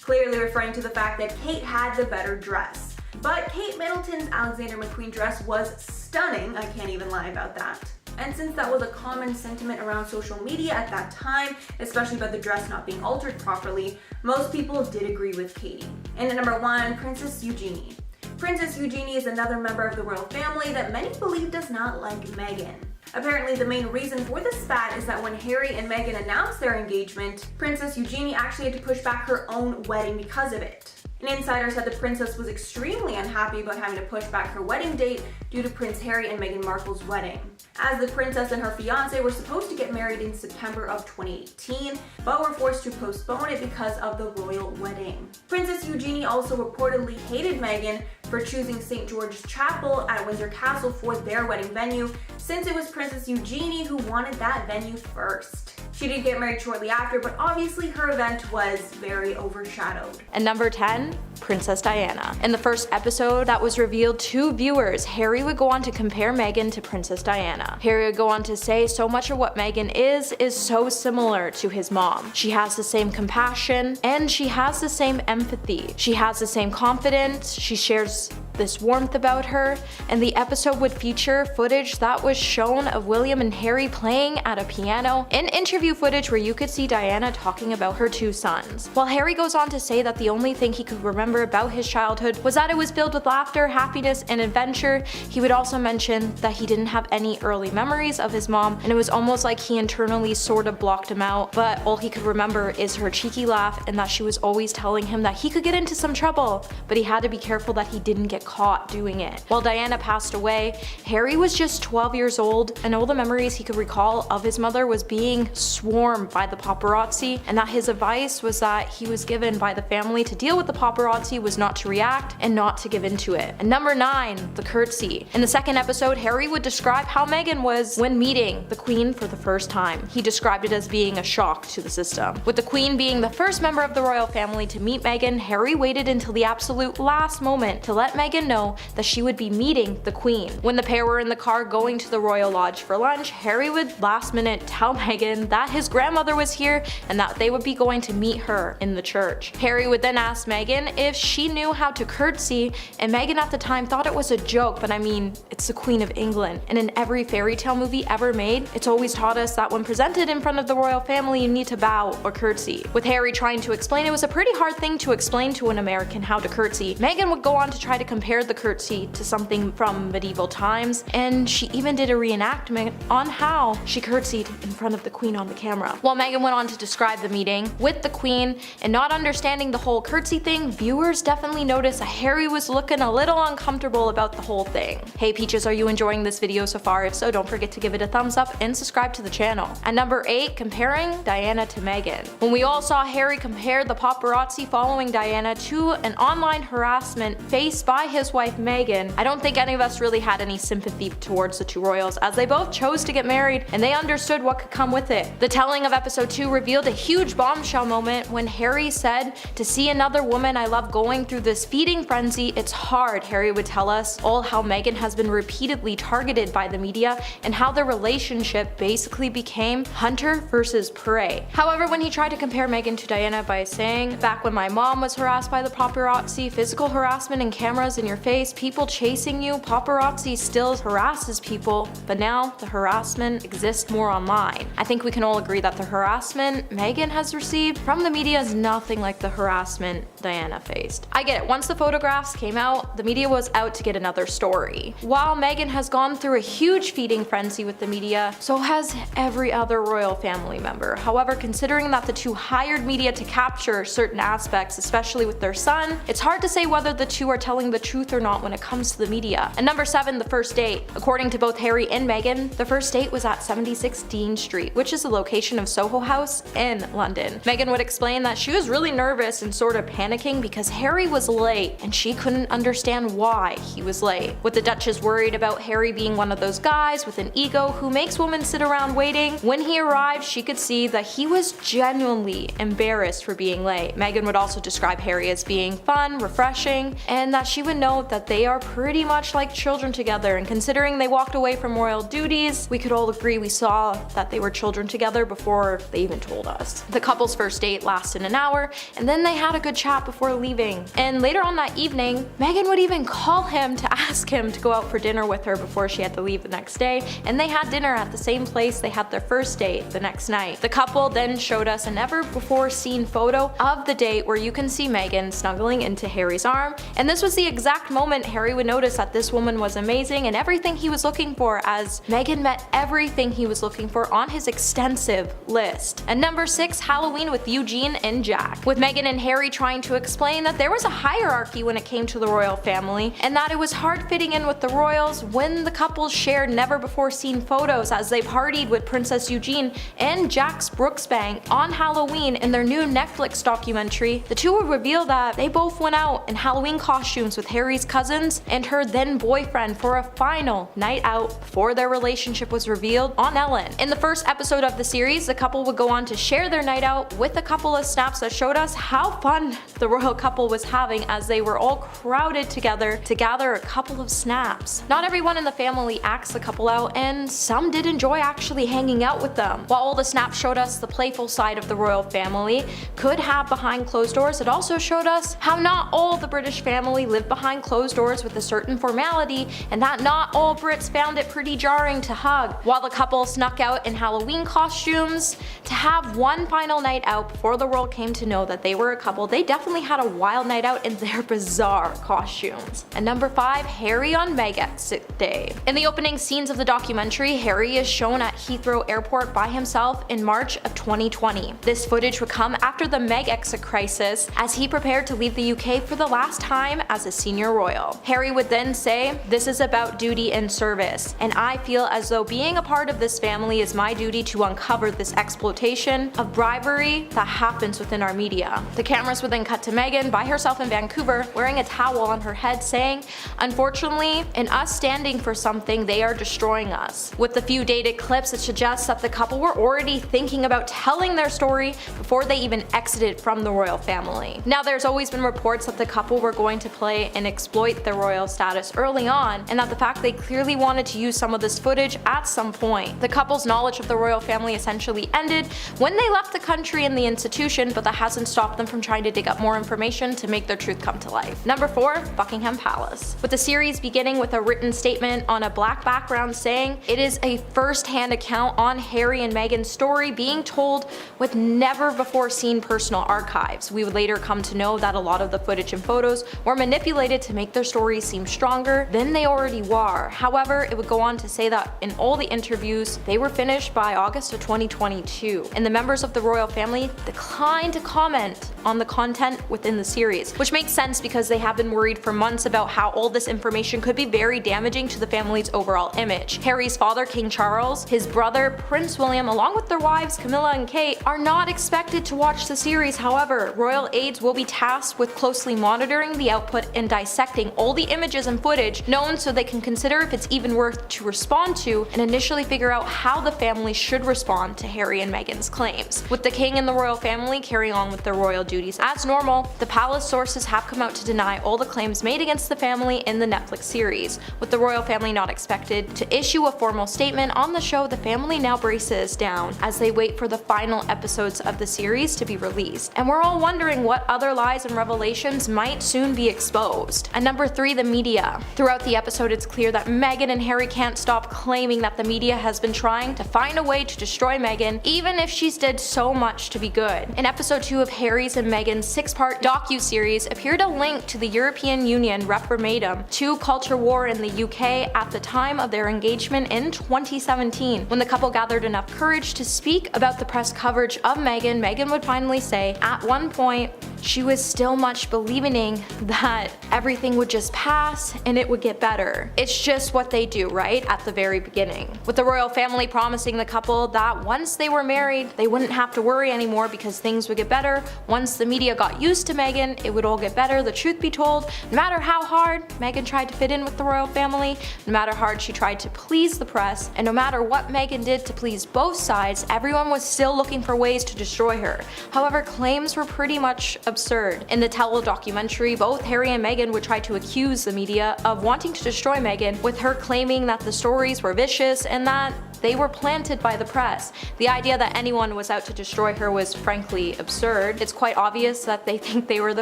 clearly referring to the fact that Kate had the better dress. But Kate Middleton's Alexander McQueen dress was stunning, I can't even lie about that. And since that was a common sentiment around social media at that time, especially about the dress not being altered properly, most people did agree with Katie. And at number 1, Princess Eugenie. Princess Eugenie is another member of the royal family that many believe does not like Meghan. Apparently, the main reason for the spat is that when Harry and Meghan announced their engagement, Princess Eugenie actually had to push back her own wedding because of it. An insider said the princess was extremely unhappy about having to push back her wedding date due to Prince Harry and Meghan Markle's wedding, as the princess and her fiance were supposed to get married in September of 2018, but were forced to postpone it because of the royal wedding. Princess Eugenie also reportedly hated Meghan for choosing St. George's Chapel at Windsor Castle for their wedding venue, since it was Princess Eugenie who wanted that venue first. She did get married shortly after, but obviously her event was very overshadowed. And number 10, Princess Diana. In the first episode that was revealed to viewers, Harry would go on to compare Meghan to Princess Diana. Harry would go on to say so much of what Meghan is so similar to his mom. She has the same compassion and she has the same empathy. She has the same confidence. She shares this warmth about her, and the episode would feature footage that was shown of William and Harry playing at a piano, and interview footage where you could see Diana talking about her two sons. While Harry goes on to say that the only thing he could remember about his childhood was that it was filled with laughter, happiness, and adventure, he would also mention that he didn't have any early memories of his mom, and it was almost like he internally sort of blocked him out, but all he could remember is her cheeky laugh and that she was always telling him that he could get into some trouble, but he had to be careful that he didn't get caught doing it. While Diana passed away, Harry was just 12 years old, and all the memories he could recall of his mother was being swarmed by the paparazzi, and that his advice was that he was given by the family to deal with the paparazzi was not to react and not to give into it. And number 9, the curtsy. In the second episode, Harry would describe how Meghan was when meeting the Queen for the first time. He described it as being a shock to the system. With the Queen being the first member of the royal family to meet Meghan, Harry waited until the absolute last moment to let Meghan know that she would be meeting the Queen. When the pair were in the car going to the royal lodge for lunch, Harry would last minute tell Meghan that his grandmother was here and that they would be going to meet her in the church. Harry would then ask Meghan if she knew how to curtsy, and Meghan at the time thought it was a joke, but I mean, it's the Queen of England, and in every fairy tale movie ever made, it's always taught us that when presented in front of the royal family, you need to bow or curtsy. With Harry trying to explain it was a pretty hard thing to explain to an American how to curtsy, Meghan would go on to try to compare the curtsy to something from medieval times, and she even did a reenactment on how she curtsied in front of the Queen on the camera. While Meghan went on to describe the meeting with the Queen and not understanding the whole curtsy thing, viewers definitely noticed that Harry was looking a little uncomfortable about the whole thing. Hey Peaches, are you enjoying this video so far? If so, don't forget to give it a thumbs up and subscribe to the channel. At number 8, comparing Diana to Meghan. When we all saw Harry compare the paparazzi following Diana to an online harassment faced by his wife Meghan, I don't think any of us really had any sympathy towards the two royals, as they both chose to get married and they understood what could come with it. The telling of episode 2 revealed a huge bombshell moment when Harry said, "To see another woman I love going through this feeding frenzy, it's hard." Harry would tell us all how Meghan has been repeatedly targeted by the media and how their relationship basically became hunter versus prey. However, when he tried to compare Meghan to Diana by saying, "Back when my mom was harassed by the paparazzi, physical harassment and cameras in your face, people chasing you, paparazzi still harasses people, but now the harassment exists more online." I think we can all agree that the harassment Meghan has received from the media is nothing like the harassment Diana faced. I get it, once the photographs came out, the media was out to get another story. While Meghan has gone through a huge feeding frenzy with the media, so has every other royal family member. However, considering that the two hired media to capture certain aspects, especially with their son, it's hard to say whether the two are telling the truth or not when it comes to the media. And number 7, the first date. According to both Harry and Meghan, the first date was at 76 Dean Street, which is the location of Soho House in London. Meghan would explain that she was really nervous and sort of panicking because Harry was late and she couldn't understand why he was late. With the Duchess worried about Harry being one of those guys with an ego who makes women sit around waiting, when he arrived she could see that he was genuinely embarrassed for being late. Meghan would also describe Harry as being fun, refreshing, and that she would note that they are pretty much like children together, and considering they walked away from royal duties, we could all agree we saw that they were children together before they even told us. The couple's first date lasted an hour, and then they had a good chat before leaving. And later on that evening, Meghan would even call him to ask him to go out for dinner with her before she had to leave the next day, and they had dinner at the same place they had their first date the next night. The couple then showed us a never before seen photo of the date where you can see Meghan snuggling into Harry's arm, and this was the exact moment Harry would notice that this woman was amazing and everything he was looking for, as Meghan met everything he was looking for on his extensive list. And number 6, Halloween with Eugene and Jack. With Meghan and Harry trying to explain that there was a hierarchy when it came to the royal family, and that it was hard fitting in with the royals, when the couple shared never before seen photos as they partied with Princess Eugene and Jack's Brooksbank on Halloween in their new Netflix documentary, the two would reveal that they both went out in Halloween costumes with Harry's cousins and her then boyfriend for a final night out before their relationship was revealed on Ellen. In the first episode of the series, the couple would go on to share their night out with a couple of snaps that showed us how fun the royal couple was having as they were all crowded together to gather a couple of snaps. Not everyone in the family asked the couple out, and some did enjoy actually hanging out with them. While all the snaps showed us the playful side of the royal family could have behind closed doors, it also showed us how not all the British family lived behind behind closed doors with a certain formality, and that not all Brits found it pretty jarring to hug. While the couple snuck out in Halloween costumes to have one final night out before the world came to know that they were a couple, they definitely had a wild night out in their bizarre costumes. And number 5, Harry on Meg exit day. In the opening scenes of the documentary, Harry is shown at Heathrow Airport by himself in March of 2020. This footage would come after the Meg exit crisis as he prepared to leave the UK for the last time as a senior royal. Harry would then say, "This is about duty and service, and I feel as though being a part of this family is my duty to uncover this exploitation of bribery that happens within our media." The cameras would then cut to Meghan by herself in Vancouver wearing a towel on her head saying, "Unfortunately, in us standing for something, they are destroying us." With the few dated clips, it suggests that the couple were already thinking about telling their story before they even exited from the royal family. Now, there's always been reports that the couple were going to play and exploit their royal status early on, and that the fact they clearly wanted to use some of this footage at some point. The couple's knowledge of the royal family essentially ended when they left the country and the institution, but that hasn't stopped them from trying to dig up more information to make their truth come to life. Number 4, Buckingham Palace. With the series beginning with a written statement on a black background saying it is a first-hand account on Harry and Meghan's story being told with never before seen personal archives. We would later come to know that a lot of the footage and photos were manipulated to make their stories seem stronger than they already were. However, it would go on to say that in all the interviews, they were finished by August of 2022, and the members of the royal family declined to comment on the content within the series, which makes sense because they have been worried for months about how all this information could be very damaging to the family's overall image. Harry's father, King Charles, his brother, Prince William, along with their wives, Camilla and Kate, are not expected to watch the series. However, royal aides will be tasked with closely monitoring the output and dissecting all the images and footage known so they can consider if it's even worth to respond to and initially figure out how the family should respond to Harry and Meghan's claims. With the king and the royal family carrying on with their royal duties as normal, the palace sources have come out to deny all the claims made against the family in the Netflix series. With the royal family not expected to issue a formal statement on the show, the family now braces down as they wait for the final episodes of the series to be released. And we're all wondering what other lies and revelations might soon be exposed. And number 3, the media. Throughout the episode, it's clear that Meghan and Harry can't stop claiming that the media has been trying to find a way to destroy Meghan, even if she's did so much to be good. In episode 2 of Harry's and Meghan's 6-part docu-series appeared a link to the European Union referendum to culture war in the UK at the time of their engagement in 2017. When the couple gathered enough courage to speak about the press coverage of Meghan, Meghan would finally say, at one point, she was still much believing that everything would just pass and it would get better. It's just what they do, right? At the very beginning. With the royal family promising the couple that once they were married, they wouldn't have to worry anymore because things would get better. Once the media got used to Meghan, it would all get better. The truth be told, no matter how hard Meghan tried to fit in with the royal family, no matter how hard she tried to please the press, and no matter what Meghan did to please both sides, everyone was still looking for ways to destroy her. However, claims were pretty much absurd. In the Tell documentary, both Harry and Meghan would try to accuse the media of wanting to destroy Meghan, with her claiming that the stories were vicious and that they were planted by the press. The idea that anyone was out to destroy her was frankly absurd. It's quite obvious that they think they were the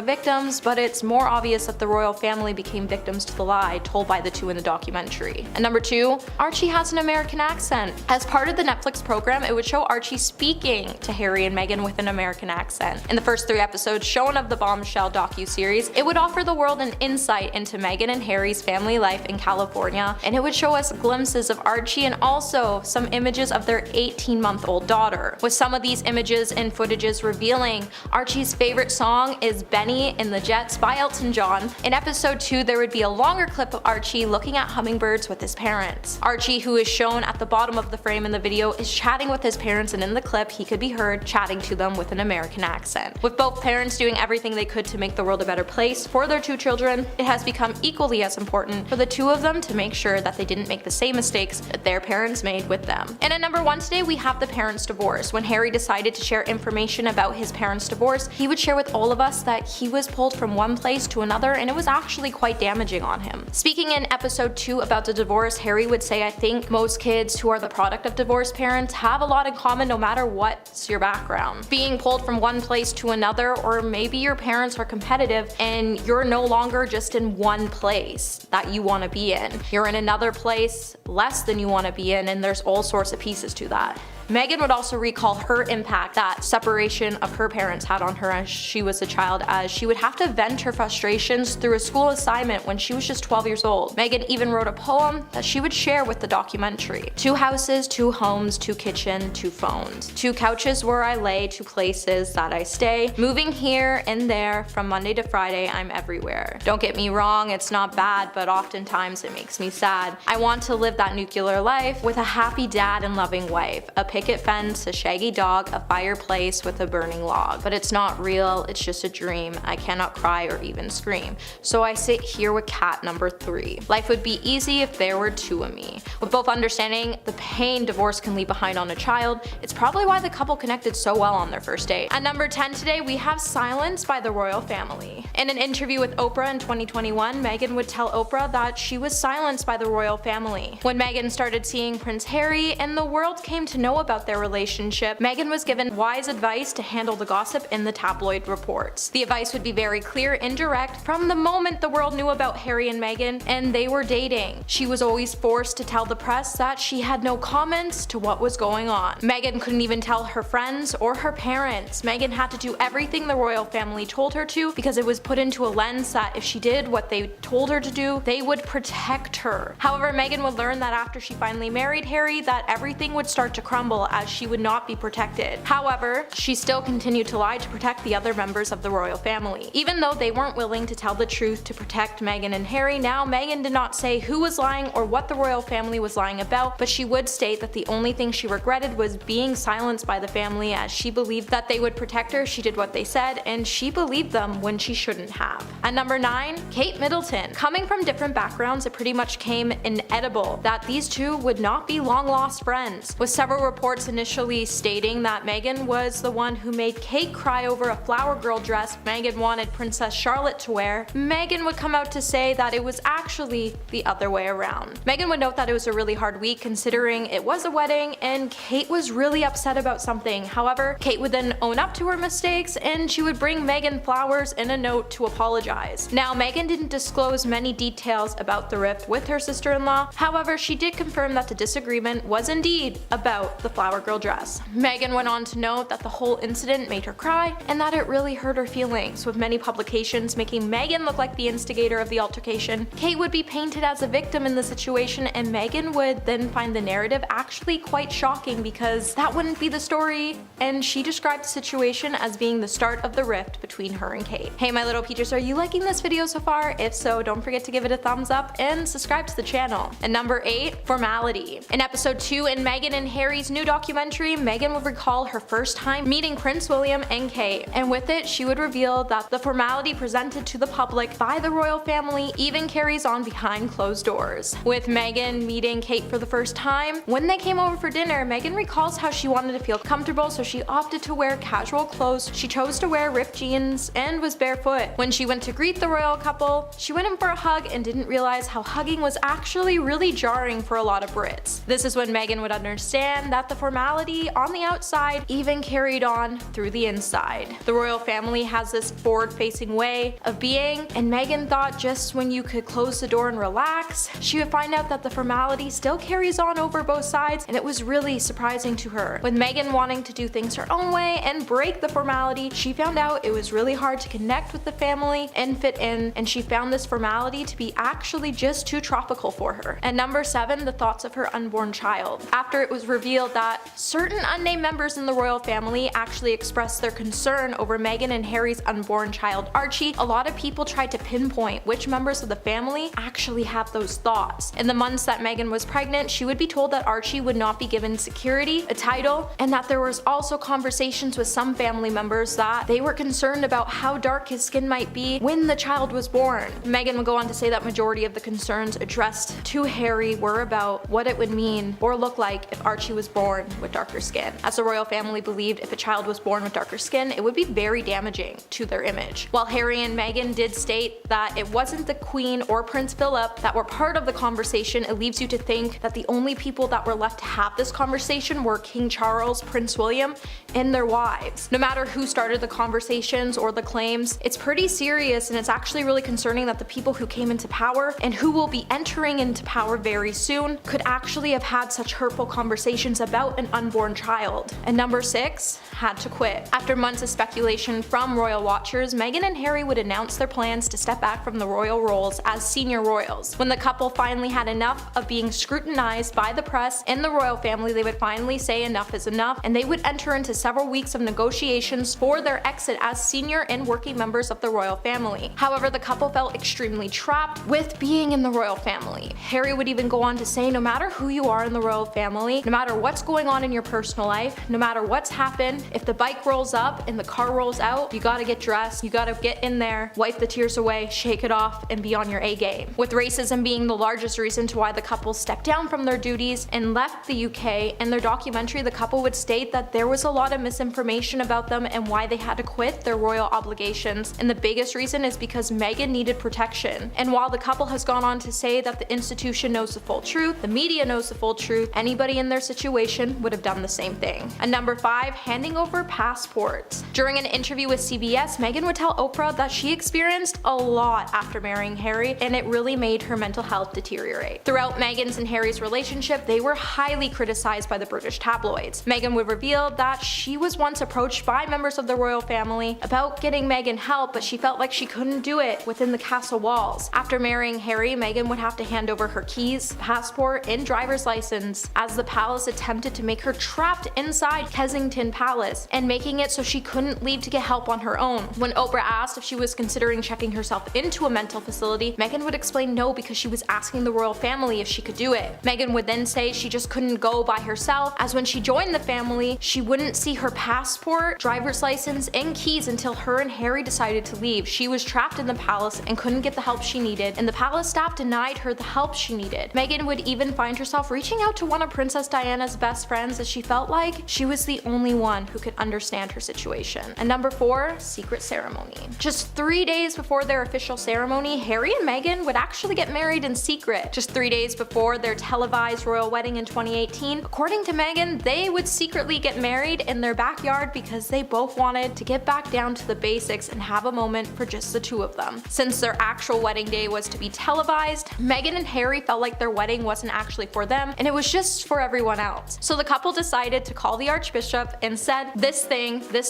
victims, but it's more obvious that the royal family became victims to the lie told by the two in the documentary. And number 2, Archie has an American accent. As part of the Netflix program, it would show Archie speaking to Harry and Meghan with an American accent. In the first 3 episodes shown of the bombshell docu-series, it would offer the world an insight into Meghan and Harry's family life in California, and it would show us glimpses of Archie and also some images of their 18-month-old daughter, with some of these images and footages revealing Archie's favorite song is Benny in the Jets by Elton John. In episode 2, there would be a longer clip of Archie looking at hummingbirds with his parents. Archie, who is shown at the bottom of the frame in the video, is chatting with his parents, and in the clip he could be heard chatting to them with an American accent. With both parents doing everything they could to make the world a better place for their 2 children, it has become equally as important for the 2 of them to make sure that they didn't make the same mistakes that their parents made with with them. And at number 1 today, we have the parents' divorce. When Harry decided to share information about his parents' divorce, he would share with all of us that he was pulled from one place to another, and it was actually quite damaging on him. Speaking in episode 2 about the divorce, Harry would say, I think most kids who are the product of divorced parents have a lot in common no matter what's your background. Being pulled from one place to another, or maybe your parents are competitive and you're no longer just in one place that you want to be in. You're in another place less than you want to be in, and there's all sorts of pieces to that. Meghan would also recall her impact that separation of her parents had on her as she was a child, as she would have to vent her frustrations through a school assignment when she was just 12 years old. Meghan even wrote a poem that she would share with the documentary. 2 houses, 2 homes, 2 kitchen, 2 phones. 2 couches where I lay, 2 places that I stay. Moving here and there, from Monday to Friday, I'm everywhere. Don't get me wrong, it's not bad, but oftentimes it makes me sad. I want to live that nuclear life with a happy dad and loving wife, a picket fence, a shaggy dog, a fireplace with a burning log. But it's not real, it's just a dream. I cannot cry or even scream. So I sit here with cat number 3. Life would be easy if there were 2 of me. With both understanding the pain divorce can leave behind on a child, it's probably why the couple connected so well on their first date. At number 10 today, we have Silence by the royal family. In an interview with Oprah in 2021, Meghan would tell Oprah that she was silenced by the royal family. When Meghan started seeing Prince Harry and the world came to know about their relationship, Meghan was given wise advice to handle the gossip in the tabloid reports. The advice would be very clear and direct from the moment the world knew about Harry and Meghan and they were dating. She was always forced to tell the press that she had no comments to what was going on. Meghan couldn't even tell her friends or her parents. Meghan had to do everything the royal family told her to because it was put into a lens that if she did what they told her to do, they would protect her. However, Meghan would learn that after she finally married Harry that everything would start to crumble as she would not be protected. However, she still continued to lie to protect the other members of the royal family. Even though they weren't willing to tell the truth to protect Meghan and Harry, now Meghan did not say who was lying or what the royal family was lying about, but she would state that the only thing she regretted was being silenced by the family, as she believed that they would protect her. She did what they said, and she believed them when she shouldn't have. At number 9, Kate Middleton. Coming from different backgrounds, it pretty much came inedible that these two would not be long lost friends, with several reports initially stating that Meghan was the one who made Kate cry over a flower girl dress Meghan wanted Princess Charlotte to wear. Meghan would come out to say that it was actually the other way around. Meghan would note that it was a really hard week considering it was a wedding and Kate was really upset about something. However, Kate would then own up to her mistakes and she would bring Meghan flowers and a note to apologize. Now, Meghan didn't disclose many details about the rift with her sister-in-law. However, she did confirm that the disagreement was indeed about the flower girl dress. Meghan went on to note that the whole incident made her cry and that it really hurt her feelings, with many publications making Meghan look like the instigator of the altercation. Kate would be painted as a victim in the situation, and Meghan would then find the narrative actually quite shocking because that wouldn't be the story, and she described the situation as being the start of the rift between her and Kate. Hey my little peaches, are you liking this video so far? If so, don't forget to give it a thumbs up and subscribe to the channel. And number 8, formality. In episode 2 in Meghan and Harry's new documentary, Meghan would recall her first time meeting Prince William and Kate, and with it she would reveal that the formality presented to the public by the royal family even carries on behind closed doors. With Meghan meeting Kate for the first time, when they came over for dinner, Meghan recalls how she wanted to feel comfortable, so she opted to wear casual clothes. She chose to wear ripped jeans and was barefoot. When she went to greet the royal couple, she went in for a hug and didn't realize how hugging was actually really jarring for a lot of Brits. This is when Meghan would understand that the formality on the outside even carried on through the inside. The royal family has this forward-facing way of being, and Meghan thought just when you could close the door and relax, she would find out that the formality still carries on over both sides, and it was really surprising to her. With Meghan wanting to do things her own way and break the formality, she found out it was really hard to connect with the family and fit in, and she found this formality to be actually just too tropical for her. And number 7, the thoughts of her unborn child. After it was revealed that that certain unnamed members in the royal family actually expressed their concern over Meghan and Harry's unborn child Archie, a lot of people tried to pinpoint which members of the family actually have those thoughts. In the months that Meghan was pregnant, she would be told that Archie would not be given security, a title, and that there was also conversations with some family members that they were concerned about how dark his skin might be when the child was born. Meghan would go on to say that majority of the concerns addressed to Harry were about what it would mean or look like if Archie was born with darker skin, as the royal family believed if a child was born with darker skin, it would be very damaging to their image. While Harry and Meghan did state that it wasn't the Queen or Prince Philip that were part of the conversation, it leaves you to think that the only people that were left to have this conversation were King Charles, Prince William, and their wives. No matter who started the conversations or the claims, it's pretty serious, and it's actually really concerning that the people who came into power and who will be entering into power very soon could actually have had such hurtful conversations about an unborn child. And number 6, had to quit. After months of speculation from royal watchers, Meghan and Harry would announce their plans to step back from the royal roles as senior royals. When the couple finally had enough of being scrutinized by the press and the royal family, they would finally say enough is enough, and they would enter into several weeks of negotiations for their exit as senior and working members of the royal family. However, the couple felt extremely trapped with being in the royal family. Harry would even go on to say, no matter who you are in the royal family, no matter what's going on in your personal life, no matter what's happened, if the bike rolls up and the car rolls out, you gotta get dressed, you gotta get in there, wipe the tears away, shake it off, and be on your A game. With racism being the largest reason to why the couple stepped down from their duties and left the UK, in their documentary the couple would state that there was a lot of misinformation about them and why they had to quit their royal obligations, and the biggest reason is because Meghan needed protection. And while the couple has gone on to say that the institution knows the full truth, the media knows the full truth, anybody in their situation would have done the same thing. And number 5, handing over passports. During an interview with CBS, Meghan would tell Oprah that she experienced a lot after marrying Harry, and it really made her mental health deteriorate. Throughout Meghan's and Harry's relationship, they were highly criticized by the British tabloids. Meghan would reveal that she was once approached by members of the royal family about getting Meghan help, but she felt like she couldn't do it within the castle walls. After marrying Harry, Meghan would have to hand over her keys, passport, and driver's license, as the palace attempted to make her trapped inside Kensington Palace and making it so she couldn't leave to get help on her own. When Oprah asked if she was considering checking herself into a mental facility, Meghan would explain no because she was asking the royal family if she could do it. Meghan would then say she just couldn't go by herself, as when she joined the family, she wouldn't see her passport, driver's license, and keys until her and Harry decided to leave. She was trapped in the palace and couldn't get the help she needed, and the palace staff denied her the help she needed. Meghan would even find herself reaching out to one of Princess Diana's best friends, as she felt like she was the only one who could understand her situation. And number 4, secret ceremony. Just 3 days before their official ceremony, Harry and Meghan would actually get married in secret. Just 3 days before their televised royal wedding in 2018, according to Meghan, they would secretly get married in their backyard because they both wanted to get back down to the basics and have a moment for just the two of them. Since their actual wedding day was to be televised, Meghan and Harry felt like their wedding wasn't actually for them and it was just for everyone else. So the couple decided to call the Archbishop and said, this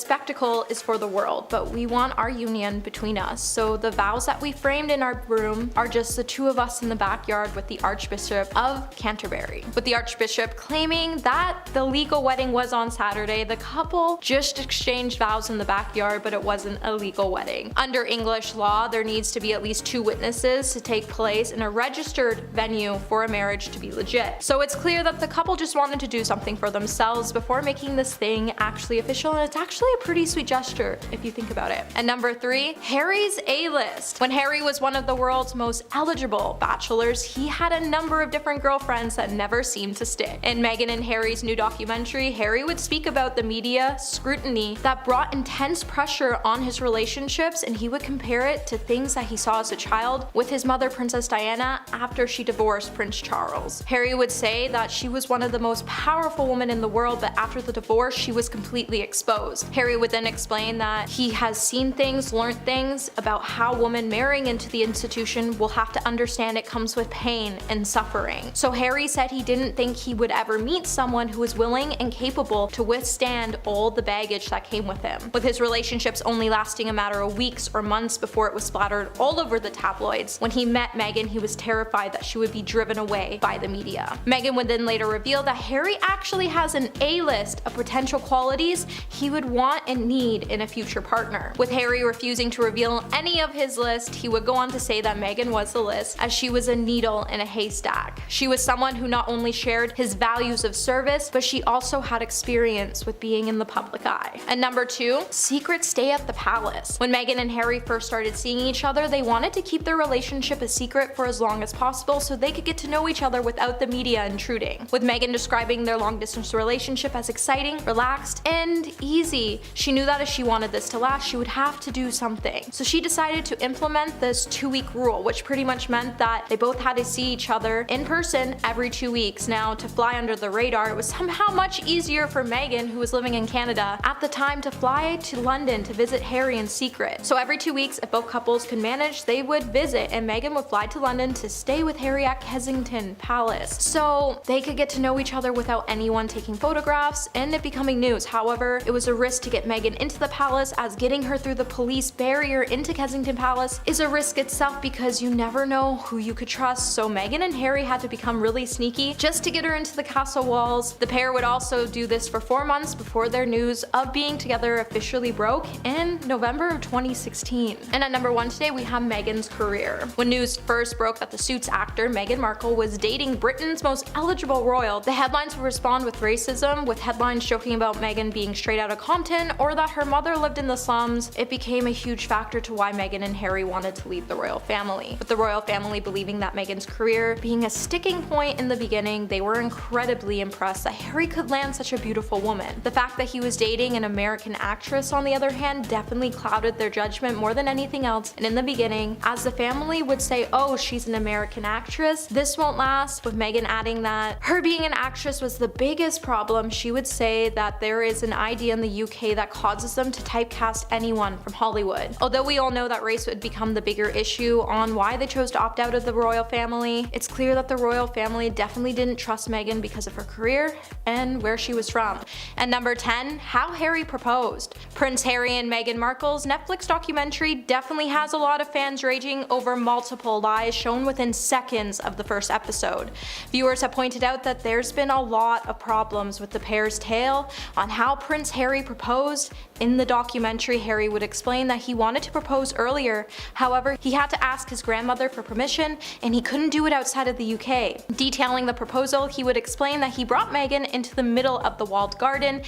spectacle is for the world, but we want our union between us. So the vows that we framed in our room are just the two of us in the backyard with the Archbishop of Canterbury. With the Archbishop claiming that the legal wedding was on Saturday, the couple just exchanged vows in the backyard, but it wasn't a legal wedding. Under English law, there needs to be at least 2 witnesses to take place in a registered venue for a marriage to be legit. So it's clear that the couple just wanted to do something for themselves before making this thing actually official, and it's actually a pretty sweet gesture if you think about it. And number 3, Harry's A-list. When Harry was one of the world's most eligible bachelors, he had a number of different girlfriends that never seemed to stick. In Meghan and Harry's new documentary, Harry would speak about the media scrutiny that brought intense pressure on his relationships, and he would compare it to things that he saw as a child with his mother, Princess Diana, after she divorced Prince Charles. Harry would say that she was one of the most powerful women in the world, but after the divorce, she was completely exposed. Harry would then explain that he has seen things, learned things about how women marrying into the institution will have to understand it comes with pain and suffering. So Harry said he didn't think he would ever meet someone who was willing and capable to withstand all the baggage that came with him. With his relationships only lasting a matter of weeks or months before it was splattered all over the tabloids, when he met Meghan, he was terrified that she would be driven away by the media. Meghan would then later reveal that Harry Harry actually has an A-list of potential qualities he would want and need in a future partner. With Harry refusing to reveal any of his list, he would go on to say that Meghan was the list, as she was a needle in a haystack. She was someone who not only shared his values of service, but she also had experience with being in the public eye. And number 2, secret stay at the palace. When Meghan and Harry first started seeing each other, they wanted to keep their relationship a secret for as long as possible so they could get to know each other without the media intruding. With Meghan describing their long distance relationship as exciting, relaxed, and easy, she knew that if she wanted this to last, she would have to do something. So she decided to implement this 2-week rule, which pretty much meant that they both had to see each other in person every 2 weeks. Now, to fly under the radar, it was somehow much easier for Meghan, who was living in Canada at the time, to fly to London to visit Harry in secret. So every 2 weeks, if both couples could manage, they would visit, and Meghan would fly to London to stay with Harry at Kensington Palace, so they could get to know each other without anyone taking photographs and it becoming news. However, it was a risk to get Meghan into the palace, as getting her through the police barrier into Kensington Palace is a risk itself because you never know who you could trust. So Meghan and Harry had to become really sneaky just to get her into the castle walls. The pair would also do this for 4 months before their news of being together officially broke in November of 2016. And at number 1 today, we have Meghan's career. When news first broke that the Suits actor Meghan Markle was dating Britain's most eligible royal, the headlines would respond with racism, with headlines joking about Meghan being straight out of Compton or that her mother lived in the slums. It became a huge factor to why Meghan and Harry wanted to leave the royal family. With the royal family believing that Meghan's career being a sticking point in the beginning, they were incredibly impressed that Harry could land such a beautiful woman. The fact that he was dating an American actress, on the other hand, definitely clouded their judgment more than anything else. And in the beginning, as the family would say, oh, she's an American actress, this won't last, with Meghan adding that her being an actress was the biggest problem. She would say that there is an idea in the UK that causes them to typecast anyone from Hollywood. Although we all know that race would become the bigger issue on why they chose to opt out of the royal family, it's clear that the royal family definitely didn't trust Meghan because of her career and where she was from. And number 10, how Harry proposed. Prince Harry and Meghan Markle's Netflix documentary definitely has a lot of fans raging over multiple lies shown within seconds of the first episode. Viewers have pointed out that there's been a lot of problems with the pair's tale on how Prince Harry proposed. In the documentary, Harry would explain that he wanted to propose earlier, however, he had to ask his grandmother for permission and he couldn't do it outside of the UK. Detailing the proposal, he would explain that he brought Meghan into the middle of the walled garden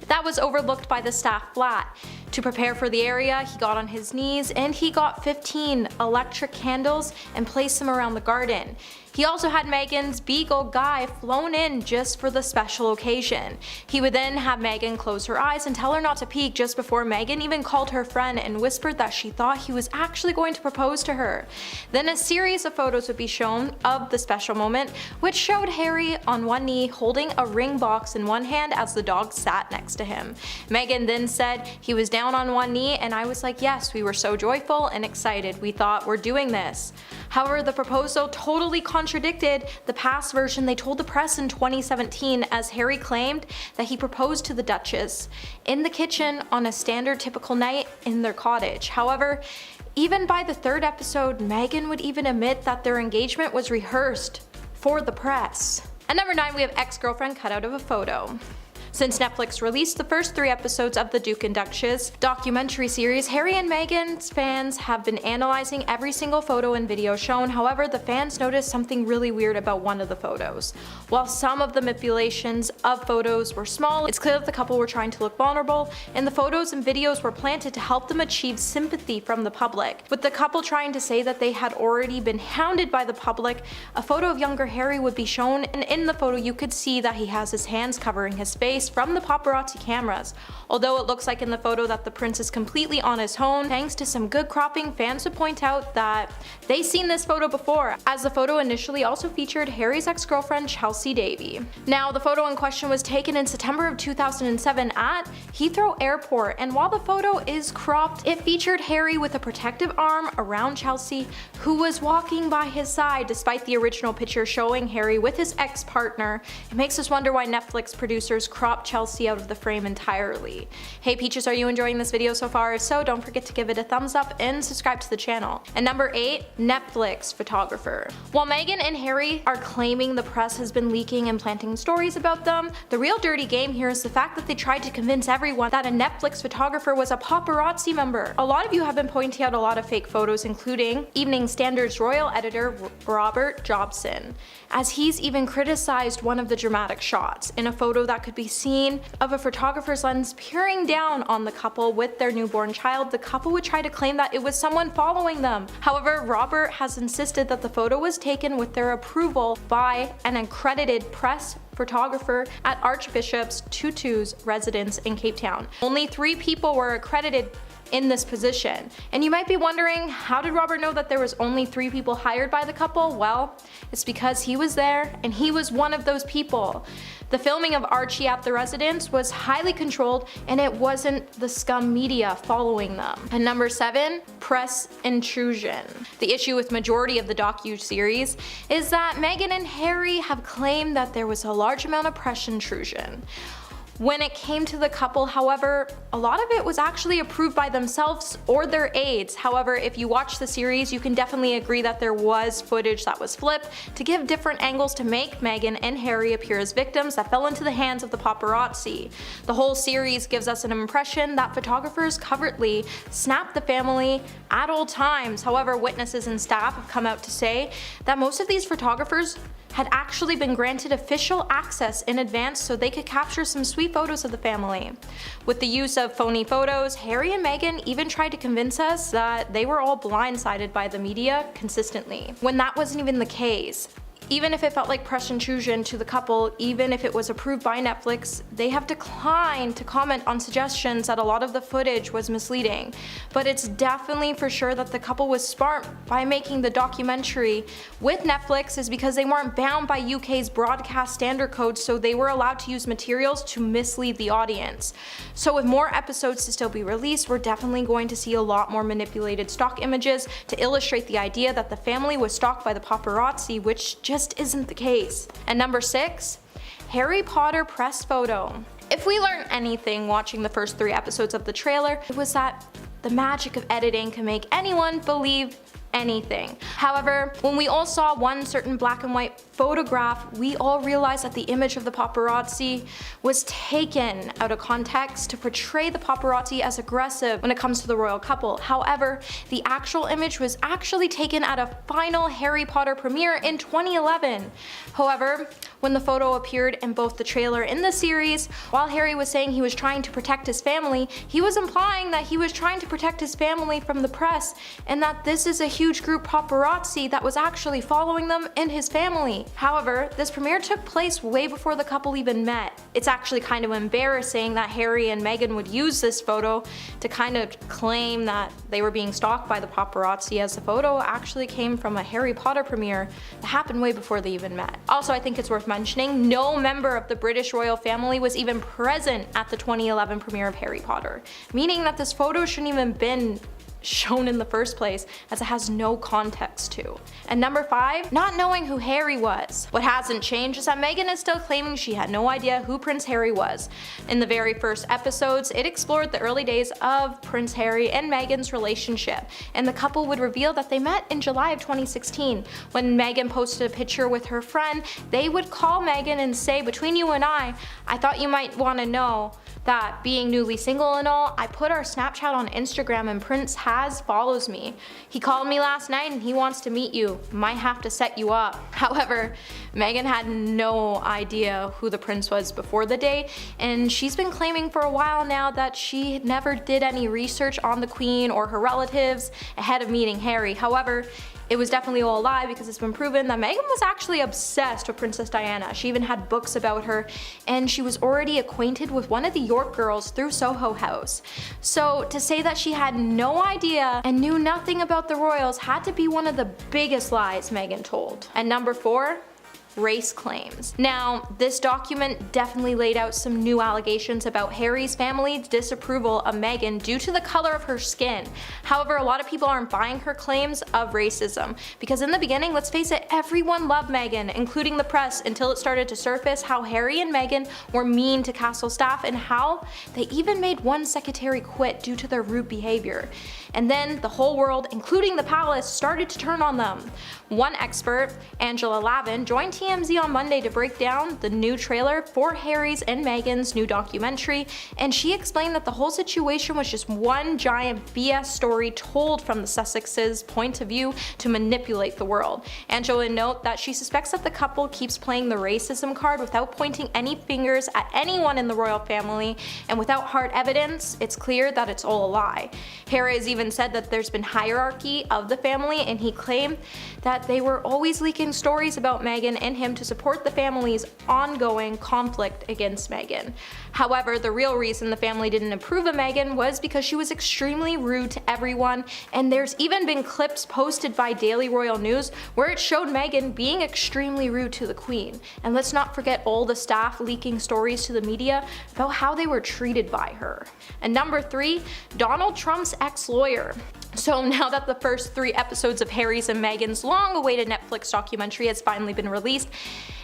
that was overlooked by the staff flat. To prepare for the area, he got on his knees and he got 15 electric candles and placed them around the garden. He also had Meghan's beagle Guy flown in just for the special occasion. He would then have Meghan close her eyes and tell her not to peek just before Meghan even called her friend and whispered that she thought he was actually going to propose to her. Then a series of photos would be shown of the special moment, which showed Harry on one knee holding a ring box in one hand as the dog sat next to him. Meghan then said he was down on one knee, and I was like, yes, we were so joyful and excited. We thought, we're doing this. However, the proposal totally contradicted the past version they told the press in 2017, as Harry claimed that he proposed to the Duchess in the kitchen on a standard typical night in their cottage. However, even by the 3rd episode, Meghan would even admit that their engagement was rehearsed for the press. At number 9, we have ex-girlfriend cut out of a photo. Since Netflix released the first 3 episodes of the Duke and Duchess documentary series, Harry and Meghan's fans have been analyzing every single photo and video shown. However, the fans noticed something really weird about one of the photos. While some of the manipulations of photos were small, it's clear that the couple were trying to look vulnerable, and the photos and videos were planted to help them achieve sympathy from the public. With the couple trying to say that they had already been hounded by the public, a photo of younger Harry would be shown, and in the photo you could see that he has his hands covering his face from the paparazzi cameras. Although it looks like in the photo that the prince is completely on his own, thanks to some good cropping, fans would point out that they've seen this photo before, as the photo initially also featured Harry's ex-girlfriend Chelsea Davy. Now, the photo in question was taken in September of 2007 at Heathrow Airport, and while the photo is cropped, it featured Harry with a protective arm around Chelsea, who was walking by his side, despite the original picture showing Harry with his ex-partner. It makes us wonder why Netflix producers cropped crop Chelsea out of the frame entirely. Hey Peaches, are you enjoying this video so far? If so, don't forget to give it a thumbs up and subscribe to the channel. And number 8, Netflix photographer. While Meghan and Harry are claiming the press has been leaking and planting stories about them, the real dirty game here is the fact that they tried to convince everyone that a Netflix photographer was a paparazzi member. A lot of you have been pointing out a lot of fake photos, including Evening Standard's royal editor Robert Jobson, as he's even criticized one of the dramatic shots in a photo that could be seen of a photographer's lens peering down on the couple with their newborn child. The couple would try to claim that it was someone following them. However, Robert has insisted that the photo was taken with their approval by an accredited press photographer at Archbishop Tutu's residence in Cape Town. Only 3 people were accredited in this position. And you might be wondering, how did Robert know that there was only 3 people hired by the couple? Well, it's because he was there and he was one of those people. The filming of Archie at the residence was highly controlled and it wasn't the scum media following them. And number 7, press intrusion. The issue with majority of the docu-series is that Meghan and Harry have claimed that there was a large amount of press intrusion. When it came to the couple, however, a lot of it was actually approved by themselves or their aides. However, if you watch the series, you can definitely agree that there was footage that was flipped to give different angles to make Meghan and Harry appear as victims that fell into the hands of the paparazzi. The whole series gives us an impression that photographers covertly snapped the family at all times. However, witnesses and staff have come out to say that most of these photographers had actually been granted official access in advance so they could capture some sweet photos of the family. With the use of phony photos, Harry and Meghan even tried to convince us that they were all blindsided by the media consistently, when that wasn't even the case. Even if it felt like press intrusion to the couple, even if it was approved by Netflix, they have declined to comment on suggestions that a lot of the footage was misleading. But it's definitely for sure that the couple was smart by making the documentary with Netflix, is because they weren't bound by UK's broadcast standard code, so they were allowed to use materials to mislead the audience. So with more episodes to still be released, we're definitely going to see a lot more manipulated stock images to illustrate the idea that the family was stalked by the paparazzi, which just isn't the case. And number 6, Harry Potter press photo. If we learned anything watching the first 3 episodes of the trailer, it was that the magic of editing can make anyone believe anything. However, when we all saw one certain black and white photograph, we all realized that the image of the paparazzi was taken out of context to portray the paparazzi as aggressive when it comes to the royal couple. However, the actual image was actually taken at a final Harry Potter premiere in 2011. However, when the photo appeared in both the trailer and the series, while Harry was saying he was trying to protect his family, he was implying that he was trying to protect his family from the press, and that this is a huge group paparazzi that was actually following them and his family. However, this premiere took place way before the couple even met. It's actually kind of embarrassing that Harry and Meghan would use this photo to kind of claim that they were being stalked by the paparazzi, as the photo actually came from a Harry Potter premiere that happened way before they even met. Also, I think it's worth mentioning, no member of the British royal family was even present at the 2011 premiere of Harry Potter, meaning that this photo shouldn't even been shown in the first place, as it has no context to. And number 5, not knowing who Harry was. What hasn't changed is that Meghan is still claiming she had no idea who Prince Harry was. In the very first episodes, it explored the early days of Prince Harry and Meghan's relationship, and the couple would reveal that they met in July of 2016. When Meghan posted a picture with her friend, they would call Meghan and say, "Between you and I thought you might want to know that being newly single and all, I put our Snapchat on Instagram and Prince follows me. He called me last night and he wants to meet you. Might have to set you up." However, Meghan had no idea who the prince was before the date, and she's been claiming for a while now that she never did any research on the Queen or her relatives ahead of meeting Harry. However, it was definitely all a lie, because it's been proven that Meghan was actually obsessed with Princess Diana. She even had books about her, and she was already acquainted with one of the York girls through Soho House. So to say that she had no idea and knew nothing about the royals had to be one of the biggest lies Meghan told. And number 4, race claims. Now, this document definitely laid out some new allegations about Harry's family's disapproval of Meghan due to the color of her skin. However, a lot of people aren't buying her claims of racism, because in the beginning, let's face it, everyone loved Meghan, including the press, until it started to surface how Harry and Meghan were mean to castle staff and how they even made one secretary quit due to their rude behavior. And then the whole world, including the palace, started to turn on them. One expert, Angela Lavin, joined TMZ on Monday to break down the new trailer for Harry's and Meghan's new documentary, and she explained that the whole situation was just one giant BS story told from the Sussexes' point of view to manipulate the world. Angela noted that she suspects that the couple keeps playing the racism card without pointing any fingers at anyone in the royal family, and without hard evidence, it's clear that it's all a lie. Harry has even said that there's been hierarchy of the family, and he claimed that they were always leaking stories about Meghan and him to support the family's ongoing conflict against Meghan. However, the real reason the family didn't approve of Meghan was because she was extremely rude to everyone, and there's even been clips posted by Daily Royal News where it showed Meghan being extremely rude to the Queen. And let's not forget all the staff leaking stories to the media about how they were treated by her. And number 3, Donald Trump's ex-lawyer. So now that the first 3 episodes of Harry's and Meghan's long-awaited Netflix documentary has finally been released,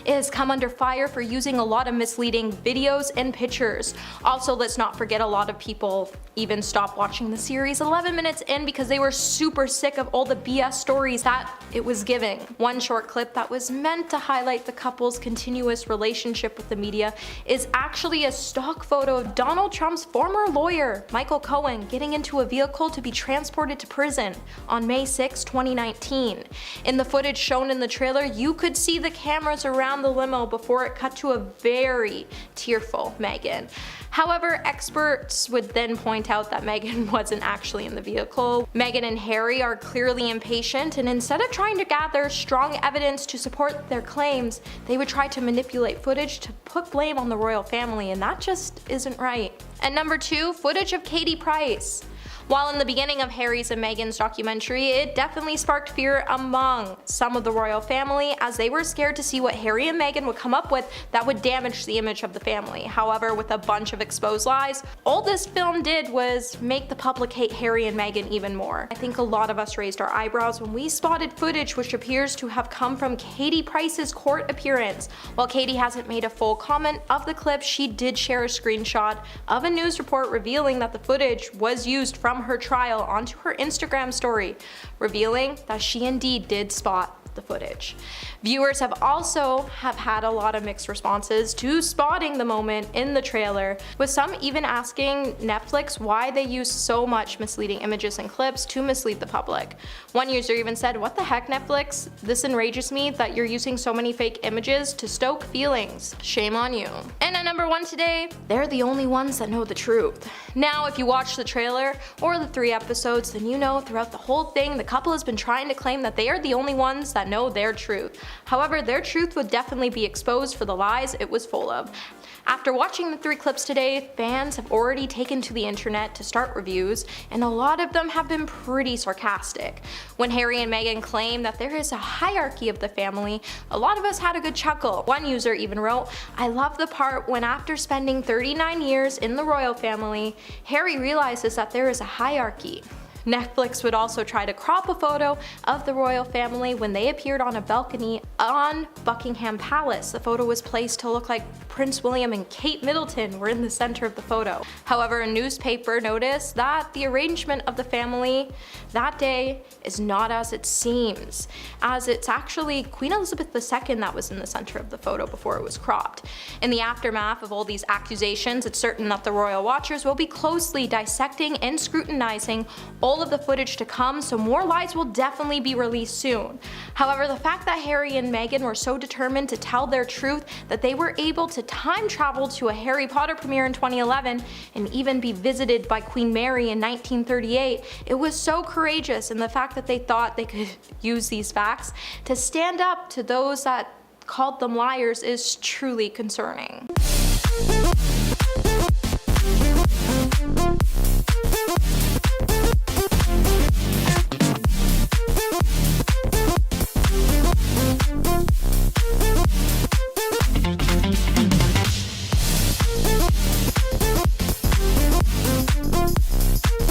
it has come under fire for using a lot of misleading videos and pictures. Also, let's not forget a lot of people even stopped watching the series 11 minutes in because they were super sick of all the BS stories that it was giving. One short clip that was meant to highlight the couple's continuous relationship with the media is actually a stock photo of Donald Trump's former lawyer, Michael Cohen, getting into a vehicle to be transported to prison on May 6, 2019. In the footage shown in the trailer, you could see the cameras around the limo before it cut to a very tearful Meghan. However, experts would then point out that Meghan wasn't actually in the vehicle. Meghan and Harry are clearly impatient, and instead of trying to gather strong evidence to support their claims, they would try to manipulate footage to put blame on the royal family, and that just isn't right. And number 2, footage of Katie Price. While in the beginning of Harry's and Meghan's documentary, it definitely sparked fear among some of the royal family, as they were scared to see what Harry and Meghan would come up with that would damage the image of the family. However, with a bunch of exposed lies, all this film did was make the public hate Harry and Meghan even more. I think a lot of us raised our eyebrows when we spotted footage which appears to have come from Katie Price's court appearance. While Katie hasn't made a full comment of the clip, she did share a screenshot of a news report revealing that the footage was used from her trial onto her Instagram story, revealing that she indeed did spot the footage. Viewers have had a lot of mixed responses to spotting the moment in the trailer, with some even asking Netflix why they use so much misleading images and clips to mislead the public. One user even said, "What the heck, Netflix? This enrages me that you're using so many fake images to stoke feelings. Shame on you." And at number 1 today, they're the only ones that know the truth. Now, if you watch the trailer or the 3 episodes, then you know throughout the whole thing the couple has been trying to claim that they are the only ones that know their truth. However, their truth would definitely be exposed for the lies it was full of. After watching the 3 clips today, fans have already taken to the internet to start reviews, and a lot of them have been pretty sarcastic. When Harry and Meghan claim that there is a hierarchy of the family, a lot of us had a good chuckle. One user even wrote, "I love the part when after spending 39 years in the royal family, Harry realizes that there is a hierarchy." Netflix would also try to crop a photo of the royal family when they appeared on a balcony on Buckingham Palace. The photo was placed to look like Prince William and Kate Middleton were in the center of the photo. However, a newspaper noticed that the arrangement of the family that day is not as it seems, as it's actually Queen Elizabeth II that was in the center of the photo before it was cropped. In the aftermath of all these accusations, it's certain that the royal watchers will be closely dissecting and scrutinizing all of the footage to come, so more lies will definitely be released soon. However, the fact that Harry and Meghan were so determined to tell their truth that they were able to time travel to a Harry Potter premiere in 2011 and even be visited by Queen Mary in 1938, it was so courageous, and the fact that they thought they could use these facts to stand up to those that called them liars is truly concerning.